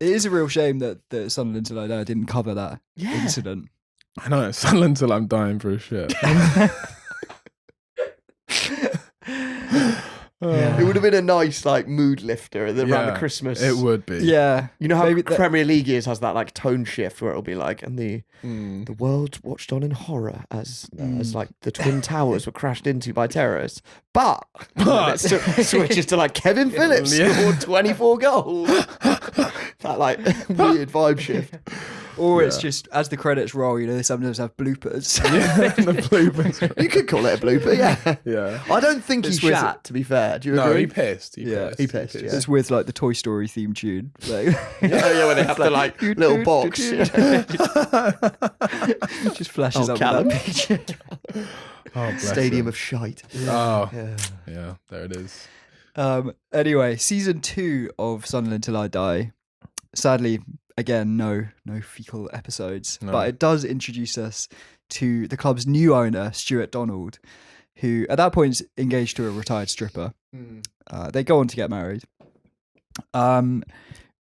It is a real shame that Sunderland Till I Die didn't cover that incident. I know. Sunderland till I'm dying for a shit. It would have been a nice like mood lifter around Yeah, the Christmas. It would be. Yeah. You know how Maybe that- Premier League years has that like tone shift where it'll be like, and the world watched on in horror as like the Twin Towers were crashed into by terrorists. But it switches to like Kevin Phillips scored 24 goals. That like weird vibe shift. Or it's just, as the credits roll, they sometimes have bloopers. The bloopers. You could call it a blooper, yeah. Yeah. I don't think It's he with- shat, to be fair. Do you No, agree? he pissed. Yeah. He pissed, yeah. It's with like the Toy Story theme tune. Like, Yeah, when they have the like little box. just flashes Oh, up Callum. with that picture. Oh, bless Stadium him. of shite. Oh, Yeah. yeah. There it is. Anyway, season 2 of Sunderland Till I Die. Sadly, again, no fecal episodes, No. but it does introduce us to the club's new owner, Stuart Donald, who at that point is engaged to a retired stripper. They go on to get married.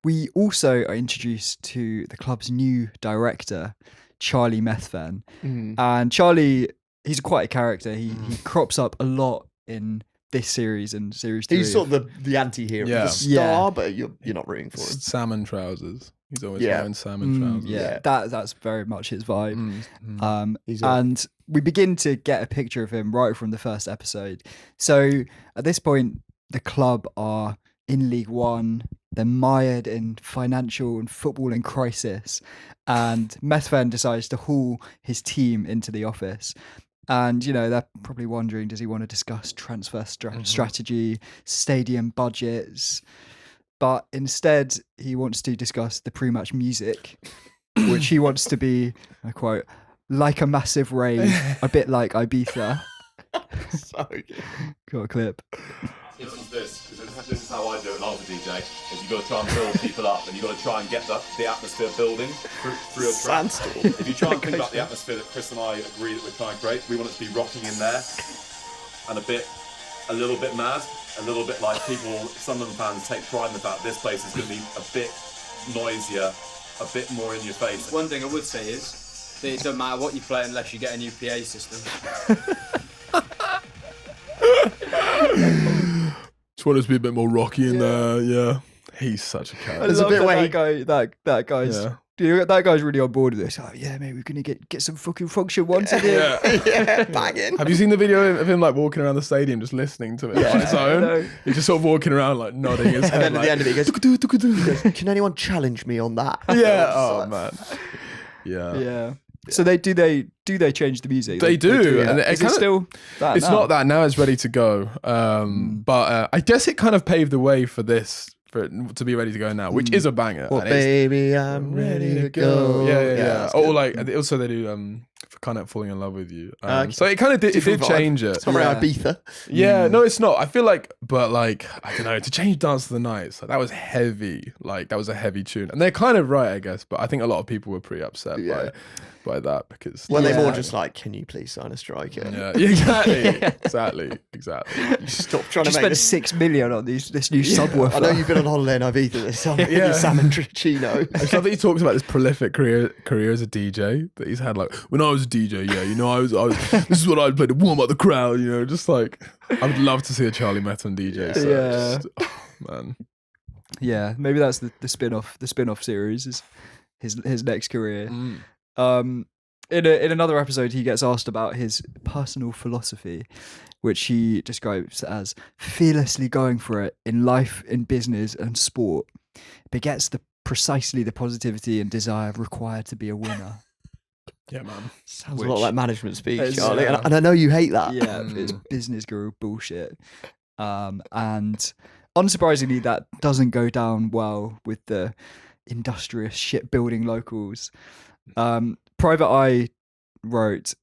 We also are introduced to the club's new director, Charlie Methven. And Charlie, he's quite a character. He crops up a lot in this series and series 3. He's sort of the anti-hero, Yeah. the star, Yeah. but you're not rooting for him. Salmon trousers. He's always Yeah. wearing salmon trousers. yeah, that's very much his vibe. He's And we begin to get a picture of him right from the first episode. So at this point, the club are in League One. They're mired in financial and footballing crisis. And Methven decides to haul his team into the office. And, they're probably wondering, does he want to discuss transfer strategy, stadium budgets? But instead, he wants to discuss the pre-match music, which he wants to be, I quote, like a massive rave, a bit like Ibiza. so good. Got a clip. This is how I do it. Love the DJ. Is you got to try and build people up, and you got to try and get the atmosphere building through a track. Sandstorm. If you try and think about the atmosphere that Chris and I agree that we're trying to create, we want it to be rocking in there, and a little bit mad, a little bit like Sunderland fans take pride in the fact this place is going to be a bit noisier, a bit more in your face. One thing I would say is that it doesn't matter what you play unless you get a new PA system. Just want us to be a bit more rocky in there. Yeah, he's such a cat. There's a bit where that guy's. Yeah. That guy's really on board with this. Oh yeah, mate, we're gonna get some fucking function ones in here. Yeah. Banging. Have you seen the video of him like walking around the stadium just listening to it on his own? He's just sort of walking around like nodding his head. And then at the end of it, he goes, "Can anyone challenge me on that?" Yeah. Oh man. Yeah. Yeah. So they change the music? They do, yeah. and Is it still that it's now? not that now. It's ready to go. But I guess it kind of paved the way for this. For it to be ready to go now, which is a banger. Well, and it's- baby, I'm ready to go. Yeah. that's Or good. like also they do for kind of falling in love with you. Okay. So it kind of did Different vibe. change it. It's not very Ibiza. Yeah, no, it's not. I feel like, but like, I don't know, to change Dance of the Night, so that was heavy. Like, that was a heavy tune. And they're kind of right, I guess, but I think a lot of people were pretty upset by that because. Well, they're more just like, can you please sign a striker? Yeah, exactly. You stop trying Just to make spent this. $6 million on this new subwoofer. I know you've been on holiday in Ibiza this summer. Your salmon tricino. I just love that he talks about this prolific career as a DJ that he's had. Like, when I was a DJ, I was this is what I'd play to warm up the crowd, just like, I would love to see a Charlie Metten DJ. So just, man. Yeah, maybe that's the spin-off series is his next career. In another episode, he gets asked about his personal philosophy, which he describes as fearlessly going for it in life, in business, and sport. It begets precisely the positivity and desire required to be a winner. Yeah, man. Sounds a lot like management speech, Charlie. yeah. And I know you hate that. Yeah, it's business guru bullshit. And unsurprisingly, that doesn't go down well with the industrious shipbuilding locals. Private Eye wrote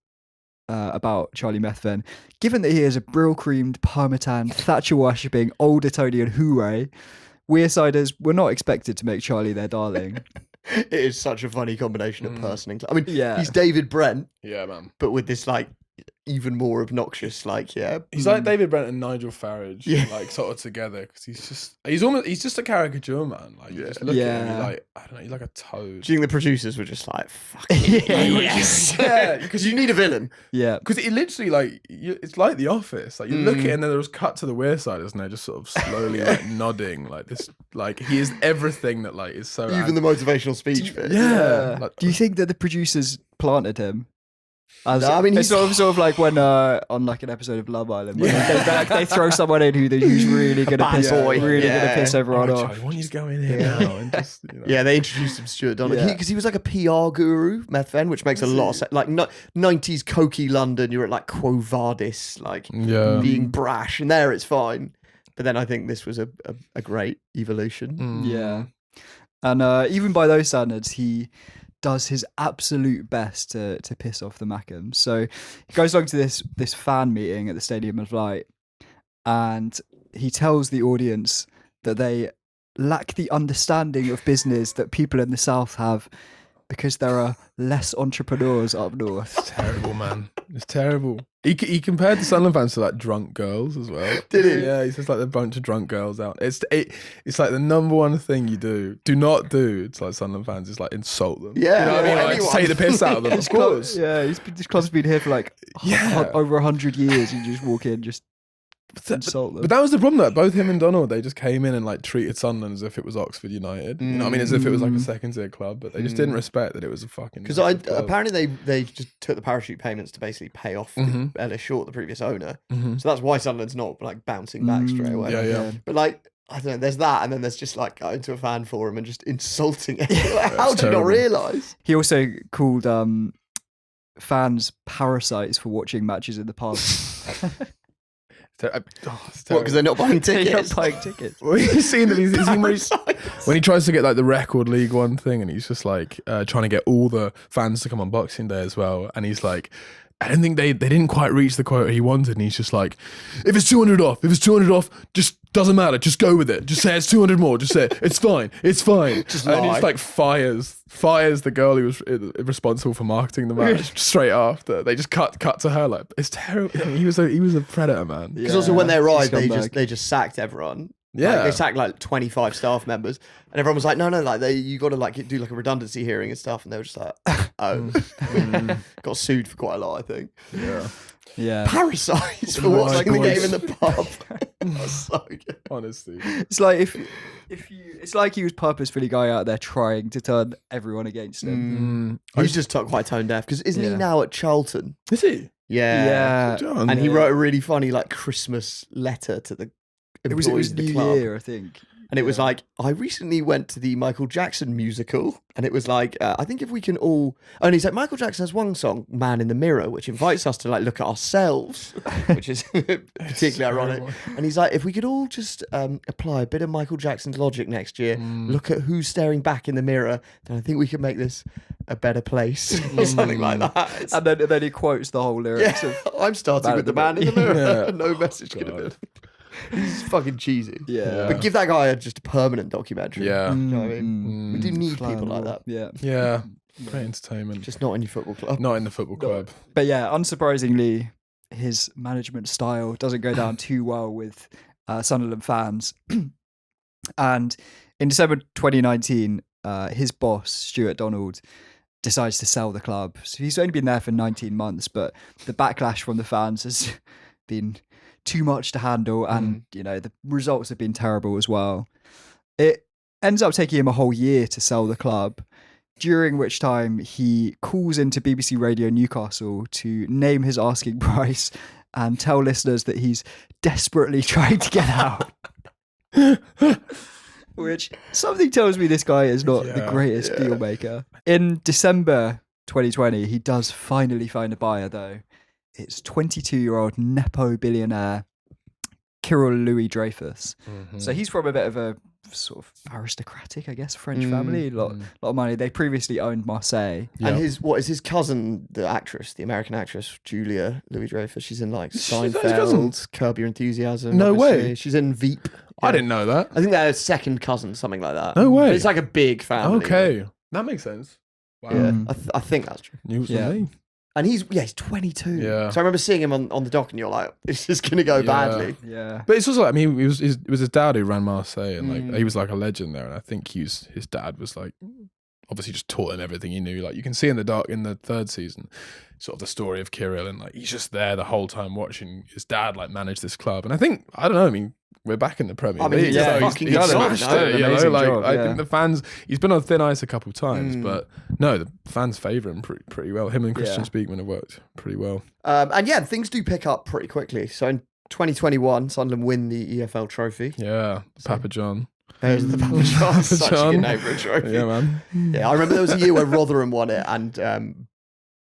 about Charlie Methven, given that he is a brill-creamed, Parmesan, Thatcher-worshipping, old Etonian hooray, Wearsiders were not expected to make Charlie their darling. It is such a funny combination of person and I mean, Yeah. he's David Brent, Yeah, man. but with this like even more obnoxious, like He's like David Brent and Nigel Farage, like sort of together, because he's just a caricature, man. Like you just look at him, you're like, I don't know, he's like a toad. Do you think the producers were just like, fuck yes, Yeah, because you need a villain. Yeah. Because it literally like it's like The Office. Like you look at it and then there was cut to the Wearsiders and they're just sort of slowly like nodding, like this, like he is everythlike that, like is so Even the motivational speech bit. yeah. Like, Do you think that the producers planted him? As, No, I mean, it's sort of like when on like an episode of Love Island, when they throw someone in who's really gonna Bad piss, boy. really Yeah. gonna piss everyone "Oh, off. Charlie, I want you to go in here now and just Yeah, they introduced him to Stuart Donald Yeah. because he was like a PR guru, Methven, which makes a lot of sense. Like 90s cokey London, you're at like Quo Vadis, like being brash, and there it's fine. But then I think this was a great evolution. Yeah, and even by those standards, he does his absolute best to piss off the Mackhams. So he goes along to this fan meeting at the Stadium of Light, and he tells the audience that they lack the understanding of business that people in the South have because there are less entrepreneurs up north. It's terrible, man. It's terrible. He compared the Sunderland fans to like drunk girls as well. Did he? Yeah, he says like a bunch of drunk girls out. It's like the number one thing you do not do to like Sunderland fans is like insult them. Yeah, you know what I mean? Like, anyone. take the piss out of them. Of course. Yeah, this club's been here for like over 100 years. You just walk in, just insult them. But that was the problem, that both him and Donald, they just came in and like treated Sunderland as if it was Oxford United. You know what I mean? As if it was like a second tier club, but they just didn't respect that it was a fucking. Because apparently they just took the parachute payments to basically pay off Ellis Short, the previous owner. So that's why Sunderland's not like bouncing back straight away. Yeah. But like, I don't know, there's that, and then there's just like going to a fan forum and just insulting it. Like, how do you not realise? He also called fans parasites for watching matches in the pub. What, because they're not buying tickets? They're not buying tickets. Well, you've seen when he tries to get like the record League One thing, and he's just like trying to get all the fans to come on Boxing Day as well, and he's like, I don't think they didn't quite reach the quota he wanted, and he's just like, if it's 200 off, just doesn't matter, just go with it, just say it's 200 more, just say it's fine, just and he just like fires the girl who was responsible for marketing the match straight after. They just cut to her. Like, it's terrible. He was a predator, man. Because also when they arrived, they just sacked everyone. Yeah. Like, they sacked like 25 staff members, and everyone was like, no, like you got to like do like a redundancy hearing and stuff, and they were just like, oh, got sued for quite a lot, I think. Yeah. Parasites for watching the game in the pub. That's so good. Honestly, It's like it's like he was purposefully going out there trying to turn everyone against him. He's just quite tone deaf because isn't he now at Charlton? is he? Yeah. Yeah. And he wrote a really funny like Christmas letter to the It was employees of the New club. Year, I think. And it was like, I recently went to the Michael Jackson musical, and it was like, I think if we can all, and he's like, Michael Jackson has one song, Man in the Mirror, which invites us to like look at ourselves, which is particularly ironic. And he's like, if we could all just apply a bit of Michael Jackson's logic next year, look at who's staring back in the mirror, then I think we could make this a better place, or something like that. It's, And then he quotes the whole lyrics of I'm starting with the man in the mirror. Yeah. No message could have been. He's fucking cheesy. Yeah. But give that guy just a permanent documentary. Yeah. You know what I mean? We do need people like that. Yeah. Yeah. Great entertainment. Just not in your football club. Not in the football club. But yeah, unsurprisingly, his management style doesn't go down too well with Sunderland fans. And in December 2019, his boss, Stuart Donald, decides to sell the club. So he's only been there for 19 months, but the backlash from the fans has been too much to handle, and you know the results have been terrible as well. It ends up taking him a whole year to sell the club, during which time he calls into BBC Radio Newcastle to name his asking price and tell listeners that he's desperately trying to get out. Which something tells me this guy is not the greatest deal maker. In December 2020, he does finally find a buyer though. It's 22-year-old Nepo billionaire Kyril Louis-Dreyfus. So he's from a bit of a sort of aristocratic, I guess, French family. A lot of money. They previously owned Marseille. And his cousin, the actress, the American actress, Julia Louis-Dreyfus, she's in like Seinfeld, Curb Your Enthusiasm. No obviously. way. She's in Veep. I didn't know that. I think they're second cousin, something like that. No way. But it's like a big family. Okay. That makes sense. Wow. Yeah, I think that's true. News Yeah. for me. And he's 22. Yeah. So I remember seeing him on the dock, and you're like, this is going to go badly. Yeah. But it's also like, I mean, it was his dad who ran Marseille, and like he was like a legend there. And I think his dad was like, obviously just taught him everything he knew. Like you can see in the third season, sort of the story of Kyril, and like he's just there the whole time watching his dad like manage this club. And I think, I don't know, I mean, we're back in the Premier League. He done a smashed it, you know, amazing like job, I think the fans, he's been on thin ice a couple of times, but no, the fans favour him pretty well. Him and Christian Speakman have worked pretty well. And yeah, things do pick up pretty quickly. So in 2021, Sunderland win the EFL trophy. Yeah, Papa John. There's the Papa John. Such a John. good name for a trophy. Yeah, man. Yeah, I remember there was a year where Rotherham won it, and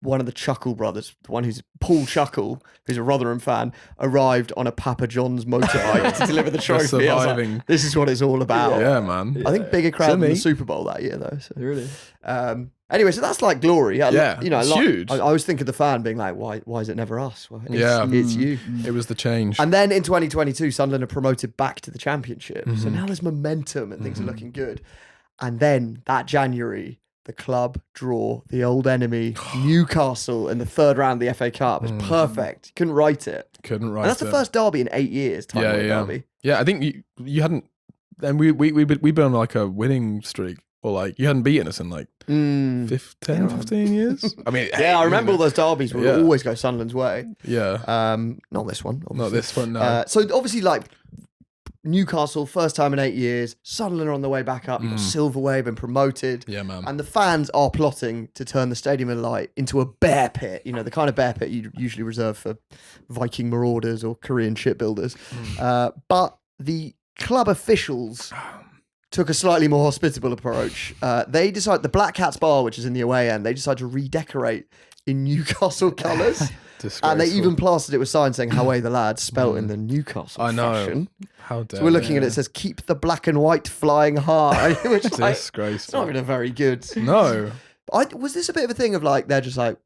one of the Chuckle brothers, the one who's Paul Chuckle, who's a Rotherham fan, arrived on a Papa John's motorbike to deliver the trophy. I was like, this is what it's all about. Yeah, man. I think bigger crowd than the Simi. Super Bowl that year, though. So. Really? Anyway, so that's like glory. Yeah, you know, it's like, huge. I always think of the fan being like, why is it never us? Well, Yeah. it's you. It was the change. And then in 2022, Sunderland are promoted back to the Championship. So now there's momentum and things are looking good. And then that January, the club draw the old enemy, Newcastle, in the third round of the FA Cup. It's perfect. You couldn't write it. Couldn't write And that's it. the first derby in 8 years. Derby. Yeah, I think you hadn't. And we've been on like a winning streak, or like you hadn't beaten us in like 15 years. I mean, Yeah, I remember all those derbies would Yeah. always go Sunderland's way. Yeah, Not this one. Obviously. not this one. No. So obviously, like Newcastle, first time in 8 years. Sunderland are on the way back up. You've got Silverway, been promoted. Yeah, man. And the fans are plotting to turn the Stadium of Light into a bear pit. You know, the kind of bear pit you usually reserve for Viking marauders or Korean shipbuilders. But the club officials took a slightly more hospitable approach. They decide the Black Cats Bar, which is in the away end, they decide to redecorate in Newcastle colours. And they even plastered it with signs saying "Away the lads," spelt in the Newcastle I know. fashion. How dare So we're looking at it, they? it says "Keep the black and white flying high," which is like, it's Disgraceful. not even a very good. No. Was this a bit of a thing of like they're just like,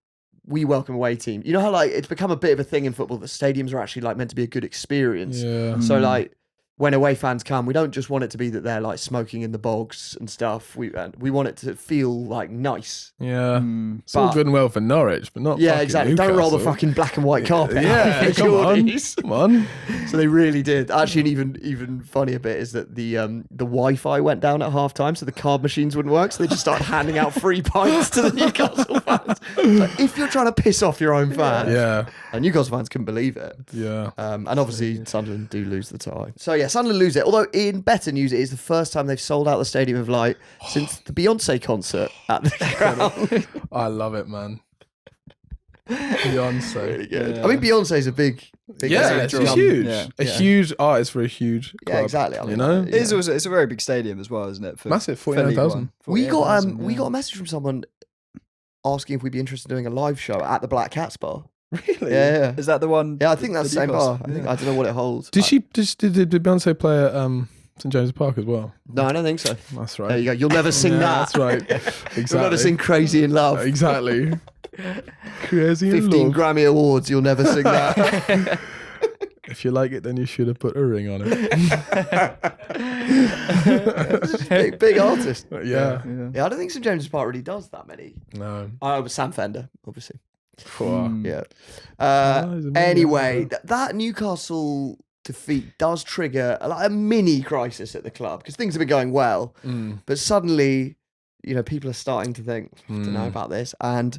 we welcome away team? You know how like it's become a bit of a thing in football that stadiums are actually like meant to be a good experience. Yeah. So like when away fans come, we don't just want it to be that they're like smoking in the bogs and stuff. We want it to feel like nice. Yeah, it's all good and well for Norwich, but not. Yeah, exactly. Newcastle. Don't roll the fucking black and white carpet. Yeah, come on. So they really did. Actually, an even funnier bit is that the Wi-Fi went down at half time, so the card machines wouldn't work. So they just started handing out free pints to the Newcastle fans. Like, if you're trying to piss off your own fans, and Newcastle fans couldn't believe it. Yeah, and obviously Sunderland do lose the tie. So yeah, Sunderland lose it. Although in better news, it is the first time they've sold out the Stadium of Light since the Beyonce concert at the ground. I love it, man. Beyonce, really good. I mean, Beyonce's a big she's huge. A huge artist for a huge club. Yeah, exactly. I mean, you know, it's a very big stadium as well, isn't it? For massive, 49,000. We got a message from someone asking if we'd be interested in doing a live show at the Black Cats bar. Really? Yeah. Is that the one? Yeah, I think that's the same bar. I don't know what it holds. Did Beyonce play at St James's Park as well? No, I don't think so. That's right. There you go. You'll never sing that. That's right. Exactly. You'll never sing Crazy in Love. Exactly. Crazy in Love. 15 Grammy Awards. You'll never sing that. If you like it, then you should have put a ring on it. big artist. Yeah. I don't think St James's Park really does that many. No. But Sam Fender, obviously. Yeah. Anyway, that Newcastle defeat does trigger a mini crisis at the club because things have been going well, but suddenly, people are starting to think, I don't know about this, and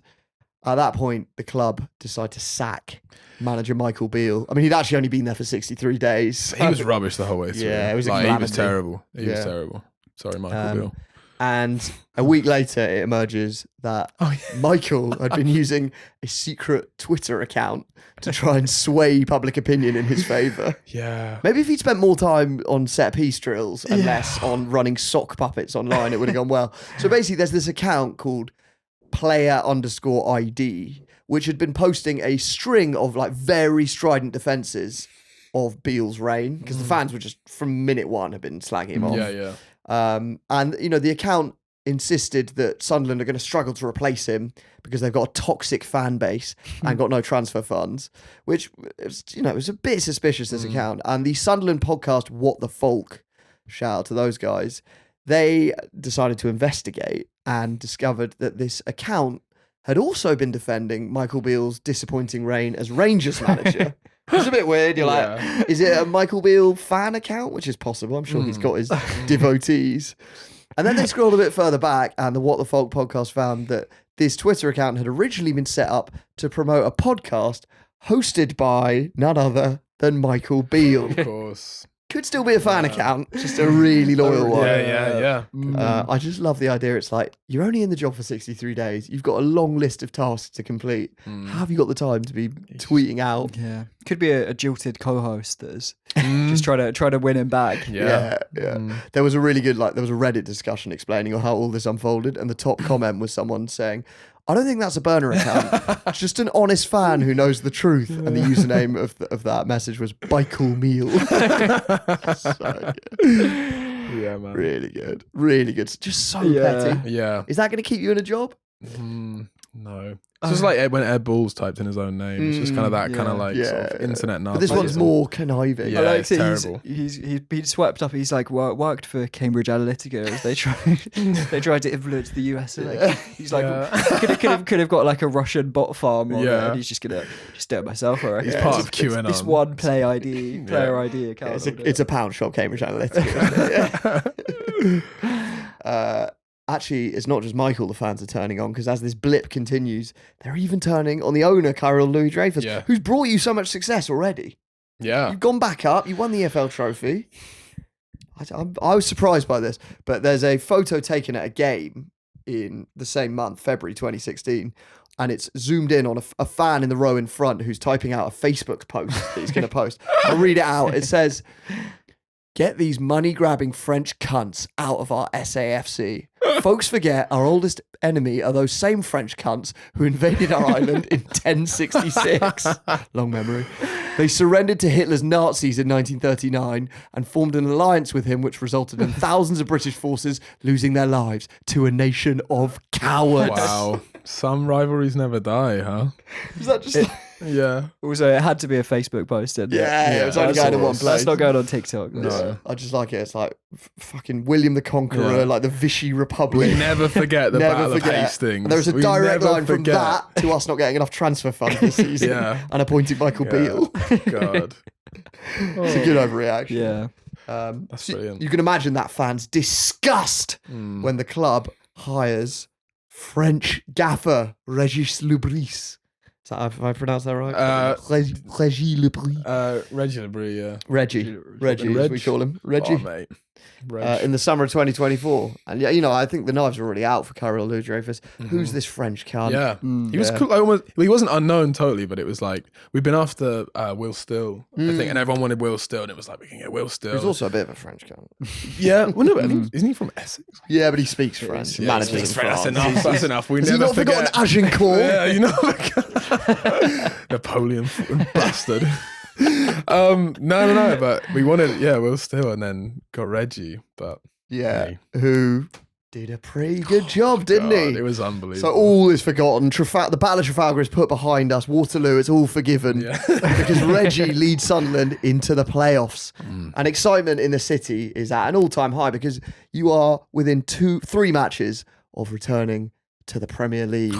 at that point, the club decide to sack manager Michael Beale. I mean, he'd actually only been there for 63 days. He was rubbish the whole way through. Yeah, it was he was terrible. He was terrible. Sorry, Michael Beale. And a week later, it emerges that Michael had been using a secret Twitter account to try and sway public opinion in his favour. Yeah. Maybe if he'd spent more time on set piece drills and less on running sock puppets online, it would have gone well. So basically, there's this account called player_ID, which had been posting a string of very strident defences of Beale's reign, because the fans were just, from minute one, had been slagging him off. Yeah. And the account insisted that Sunderland are going to struggle to replace him because they've got a toxic fan base and got no transfer funds, which it was a bit suspicious, this account. And the Sunderland podcast, What the Folk, shout out to those guys, they decided to investigate and discovered that this account had also been defending Michael Beale's disappointing reign as Rangers manager. It's a bit weird. You're like, is it a Michael Beale fan account? Which is possible. I'm sure he's got his devotees. And then they scrolled a bit further back, and the What the Folk podcast found that this Twitter account had originally been set up to promote a podcast hosted by none other than Michael Beale. Of course. Could still be a fan account, just a really loyal one. Yeah. I just love the idea. It's like, you're only in the job for 63 days. You've got a long list of tasks to complete. How have you got the time to be tweeting out? Yeah. Could be a jilted co-host that's just try to win him back. Yeah. There was a really good, there was a Reddit discussion explaining how all this unfolded, and the top comment was someone saying, I don't think that's a burner account. It's just an honest fan who knows the truth. And the username of that message was Michael Meal. So good. Yeah, man. Really good. Really good. Just so petty. Yeah. Is that going to keep you in a job? No. It's just like when Ed Balls typed in his own name. It's just kind of that kind of sort of internet But this one's more conniving. Yeah, it's terrible. He's swept up. He's worked for Cambridge Analytica as they tried to influence the US. He's could have got a Russian bot farm on there, and he's just gonna do it myself. I reckon. He's part of QAnon. This one player ID account. It's a pound shop, Cambridge Analytica. Actually, it's not just Michael the fans are turning on, because as this blip continues, they're even turning on the owner, Kyril Louis-Dreyfus, who's brought you so much success already. Yeah. You've gone back up, you won the EFL trophy. I was surprised by this, but there's a photo taken at a game in the same month, February 2016, and it's zoomed in on a fan in the row in front who's typing out a Facebook post that he's going to post. I'll read it out. It says, "Get these money-grabbing French cunts out of our SAFC. Folks forget our oldest enemy are those same French cunts who invaded our island in 1066. Long memory. They surrendered to Hitler's Nazis in 1939 and formed an alliance with him, which resulted in thousands of British forces losing their lives to a nation of cowards." Wow. Some rivalries never die, huh? Is that just Yeah. Also, it had to be a Facebook post, didn't it? Yeah, it was only going in one place. That's not going on TikTok. No. I just like it. It's like fucking William the Conqueror, Yeah. like the Vichy Republic. We never forget the Battle of Hastings. And there was a We direct never line from forget. that to us not getting enough transfer funds this season and appointing Michael Beale. God. It's a good overreaction. Yeah. That's So brilliant. you can imagine that fan's disgust when the club hires French gaffer Régis Lebris. Is that, have I pronounced that right? Régis Lebris. Reggie LeBrie, yeah. Reggie, as we call him. Reggie. Oh, mate. In the summer of 2024. And yeah, you know, I think the knives are already out for Kyril Louis-Dreyfus. Who's this French cunt? Yeah. He was cool. Almost, well, he wasn't unknown totally, but it was like, we've been after Will Still, I think, and everyone wanted Will Still, and it was like, we can get Will Still. He's also a bit of a French cunt. Yeah. Well, no, but I think, isn't he from Essex? Yeah, but he speaks French. Yeah, Manages he speaks in French. France. That's enough. That's enough. We Has never he not forget. forgotten Agincourt? Yeah, you know, Napoleon bastard. No, but we wanted, Will Still, and then got Reggie, but Yeah, who did a pretty good job, didn't God, he? it was unbelievable. So all is forgotten. The Battle of Trafalgar is put behind us. Waterloo, it's all forgiven because Reggie leads Sunderland into the playoffs. And excitement in the city is at an all-time high because you are within 3 matches of returning to the Premier League.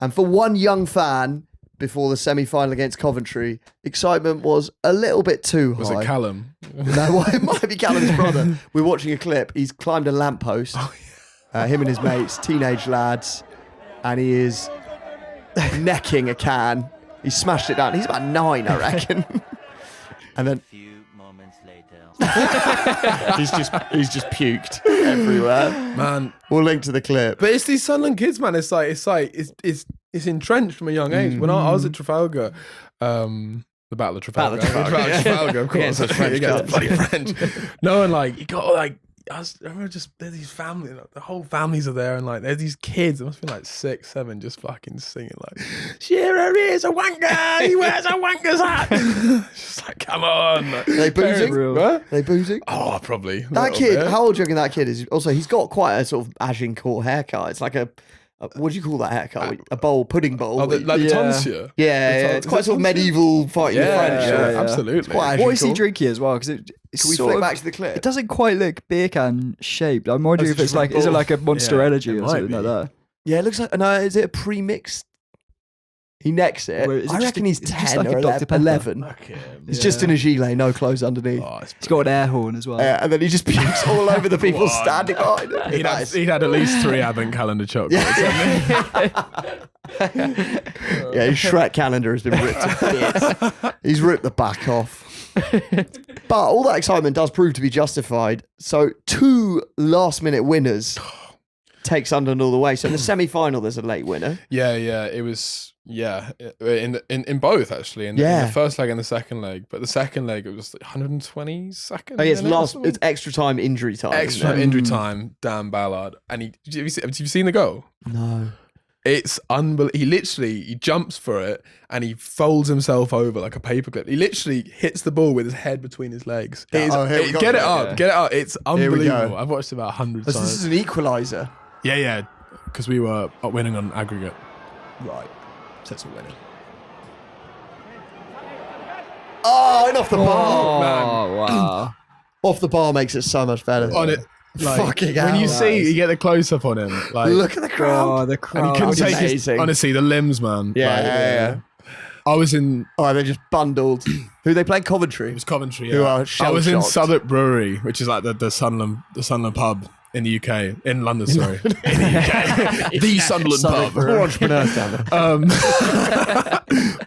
And for one young fan, before the semi-final against Coventry, excitement was a little bit too high. Was it Callum? No, well, it might be Callum's brother. We're watching a clip. He's climbed a lamppost. Him and his mates, teenage lads, and he is necking a can. He smashed it down. He's about 9, I reckon. And then moments later. he's just puked everywhere. Man, we'll link to the clip. But it's these Sunderland kids, man. It's entrenched from a young age. When I was at Trafalgar, the Battle of Trafalgar. The Battle of Trafalgar, of course. Against bloody French. No, and like you got like I remember just there's these families, like, the whole families are there, and like there's these kids. It must be like 6, 7, just fucking singing like, "Shearer is a wanker. He wears a wanker's hat." It's just like, come on. Are they boozing? Are they boozing? Oh, probably. That kid, how old do you reckon that kid is? Also, he's got quite a sort of Agincourt haircut. It's like a what do you call that haircut? A pudding bowl. Oh, like the tonsure? Yeah, it's quite sort of medieval fighting French. Yeah, absolutely. What is he drinking as well? Because can we flick back to the clip? It doesn't quite look beer can shaped. I'm wondering if it's like, is it like a Monster Energy or something like that? Yeah, it looks like, no, is it a pre-mixed? He necks it. I reckon he's 10 or 11. It's just in a gilet, no clothes underneath. He's got an air horn as well. And then he just pukes all over the people standing behind him. He'd had at least 3 advent calendar chocolates. Yeah, his Shrek calendar has been ripped to bits. He's ripped the back off. But all that excitement does prove to be justified. So 2 last-minute winners take Sunderland all the way. So in the semi-final, there's a late winner. Yeah, it was. Yeah, in both actually. In the first leg and the second leg, but the second leg it was like 120 seconds. Oh, yeah, it's extra time, injury time. Extra time, injury time. Dan Ballard, and have you seen the goal? No. It's unbelievable. He jumps for it and he folds himself over like a paperclip. He literally hits the ball with his head between his legs. Get it up. It's unbelievable. I've watched it about 100 times. This is an equaliser. Yeah, because we were winning on aggregate. Right. So it's a winner. Oh, and off the bar. Oh, wow. Off the bar makes it so much better. On it. Like, fucking when you see, you get the close up on him. Like, look at the crowd. Oh, the crowd. And he couldn't take his, honestly, the limbs, man. Yeah. I was in. Oh, they just bundled. Who they played? Coventry. It was Coventry. Who Yeah. are I was in shell-shocked. Southwark Brewery, which is like the Sunderland pub in the UK, in London. Sorry, in the UK, the Sunderland pub. More entrepreneurs down there.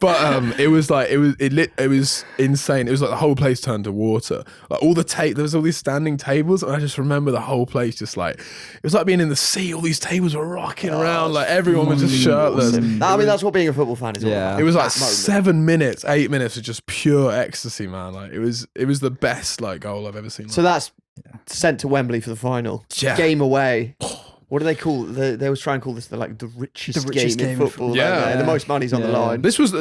But it was like it was insane. It was like the whole place turned to water. Like all the there was all these standing tables, and I just remember the whole place just like it was like being in the sea. All these tables were rocking around, like everyone was just shirtless. Awesome. I mean, that's what being a football fan is all about. It was like That moment. 7 minutes, 8 minutes of just pure ecstasy, man. Like it was the best like goal I've ever seen. So that's sent to Wembley for the final. Yeah. Game away. What do they call? They always try and call this the richest richest game in football. Yeah. The most money's on the Yeah. line. This is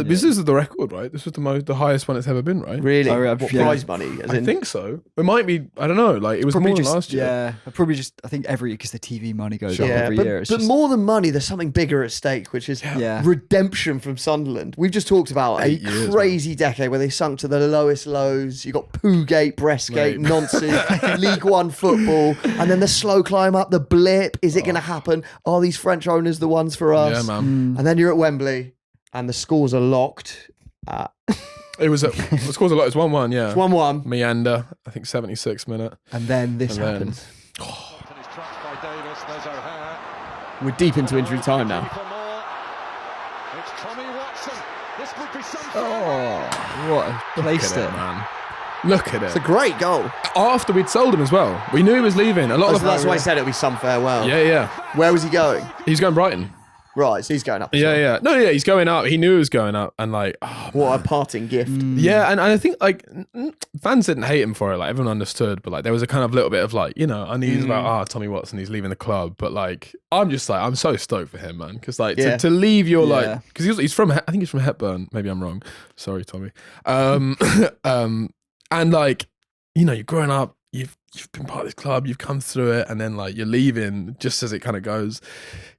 the record, right? This was the highest one it's ever been, right? Really? Oh, yeah, What yeah. prize money? As I in, think so. It might be. I don't know. Like it was Probably more just than last year. Yeah, probably just. I think because the TV money goes up yeah, every year. It's but just, more than money, there's something bigger at stake, which is Yeah. redemption from Sunderland. We've just talked about 8 years, crazy decade where they sunk to the lowest lows. You got Poogate, Breastgate, Mate. noncing, League One football, and then the slow climb up, the blip. Is it going to happen? Are these French owners the ones for us? Yeah, man. And then you're at Wembley, and the scores are locked. It was. The scores a lot. It's 1-1. Yeah. 1-1. Meander. I think 76th minute. And then this And then- happens. We're deep into injury time now. oh, what a placed Look it. at it, man. Look at It's a it. great goal. After we'd sold him as well, we knew he was leaving. A lot of That's why I said it'll be some farewell. Yeah. Where was he going? He's going Brighton. Right, so he's going up. Yeah. No, yeah. He's going up. He knew he was going up, and like, oh, What a parting gift. yeah, and I think like fans didn't hate him for it. Like everyone understood, but like there was a kind of little bit of like unease about Tommy Watson, he's leaving the club. But like I'm just like I'm so stoked for him, man, because like Yeah. to leave your Yeah. like because he's from I think he's from Hepburn. Maybe I'm wrong. Sorry, Tommy. And like you're growing up. You've been part of this club, you've come through it, and then like you're leaving just as it kind of goes,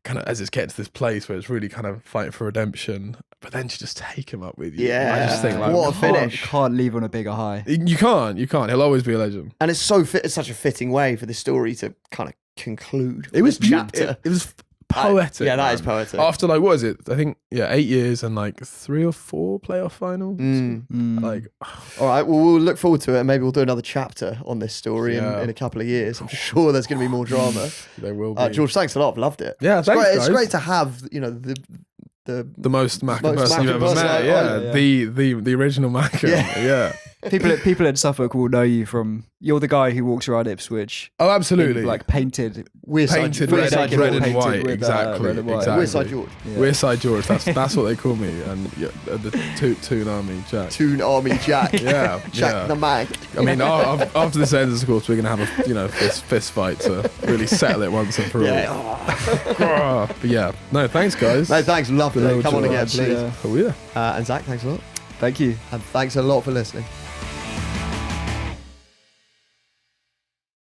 kind of as it's getting to this place where it's really kind of fighting for redemption. But then to just take him up with you, Yeah. I just think like What a finish. Can't leave on a bigger high. You can't. He'll always be a legend. And it's it's such a fitting way for this story to kind of conclude. It was this chapter. It was poetic. Yeah, that man. is poetic. After like what is it? I think 8 years and like 3 or 4 playoff finals. Like All right, well, we'll look forward to it, and maybe we'll do another chapter on this story Yeah. in a couple of years. I'm sure there's going to be more drama. there will be. George, thanks a lot. I've loved it. Yeah, it's thanks, great. It's guys. great to have The most Macca most person you've Macca ever person met. I- Yeah, the original Macca. Yeah. Yeah. People in Suffolk will know you from. You're the guy who walks around Ipswich, Oh, absolutely. like painted. Wearside Painted George. red, Wearside red and George. white. painted with, Exactly. red and white. Exactly. Wearside George. Wearside George. That's what they call me. And the Toon Army Jack. Toon Army Jack. Yeah. Jack yeah. the Mag. I mean, after this ends, of course, we're gonna have a fist fight to really settle it once and for all. Yeah. But yeah, no, thanks, guys. No, thanks. Loved Good it. old Come on George. again, please. Oh yeah. And Zach, thanks a lot. Thank you. And thanks a lot for listening.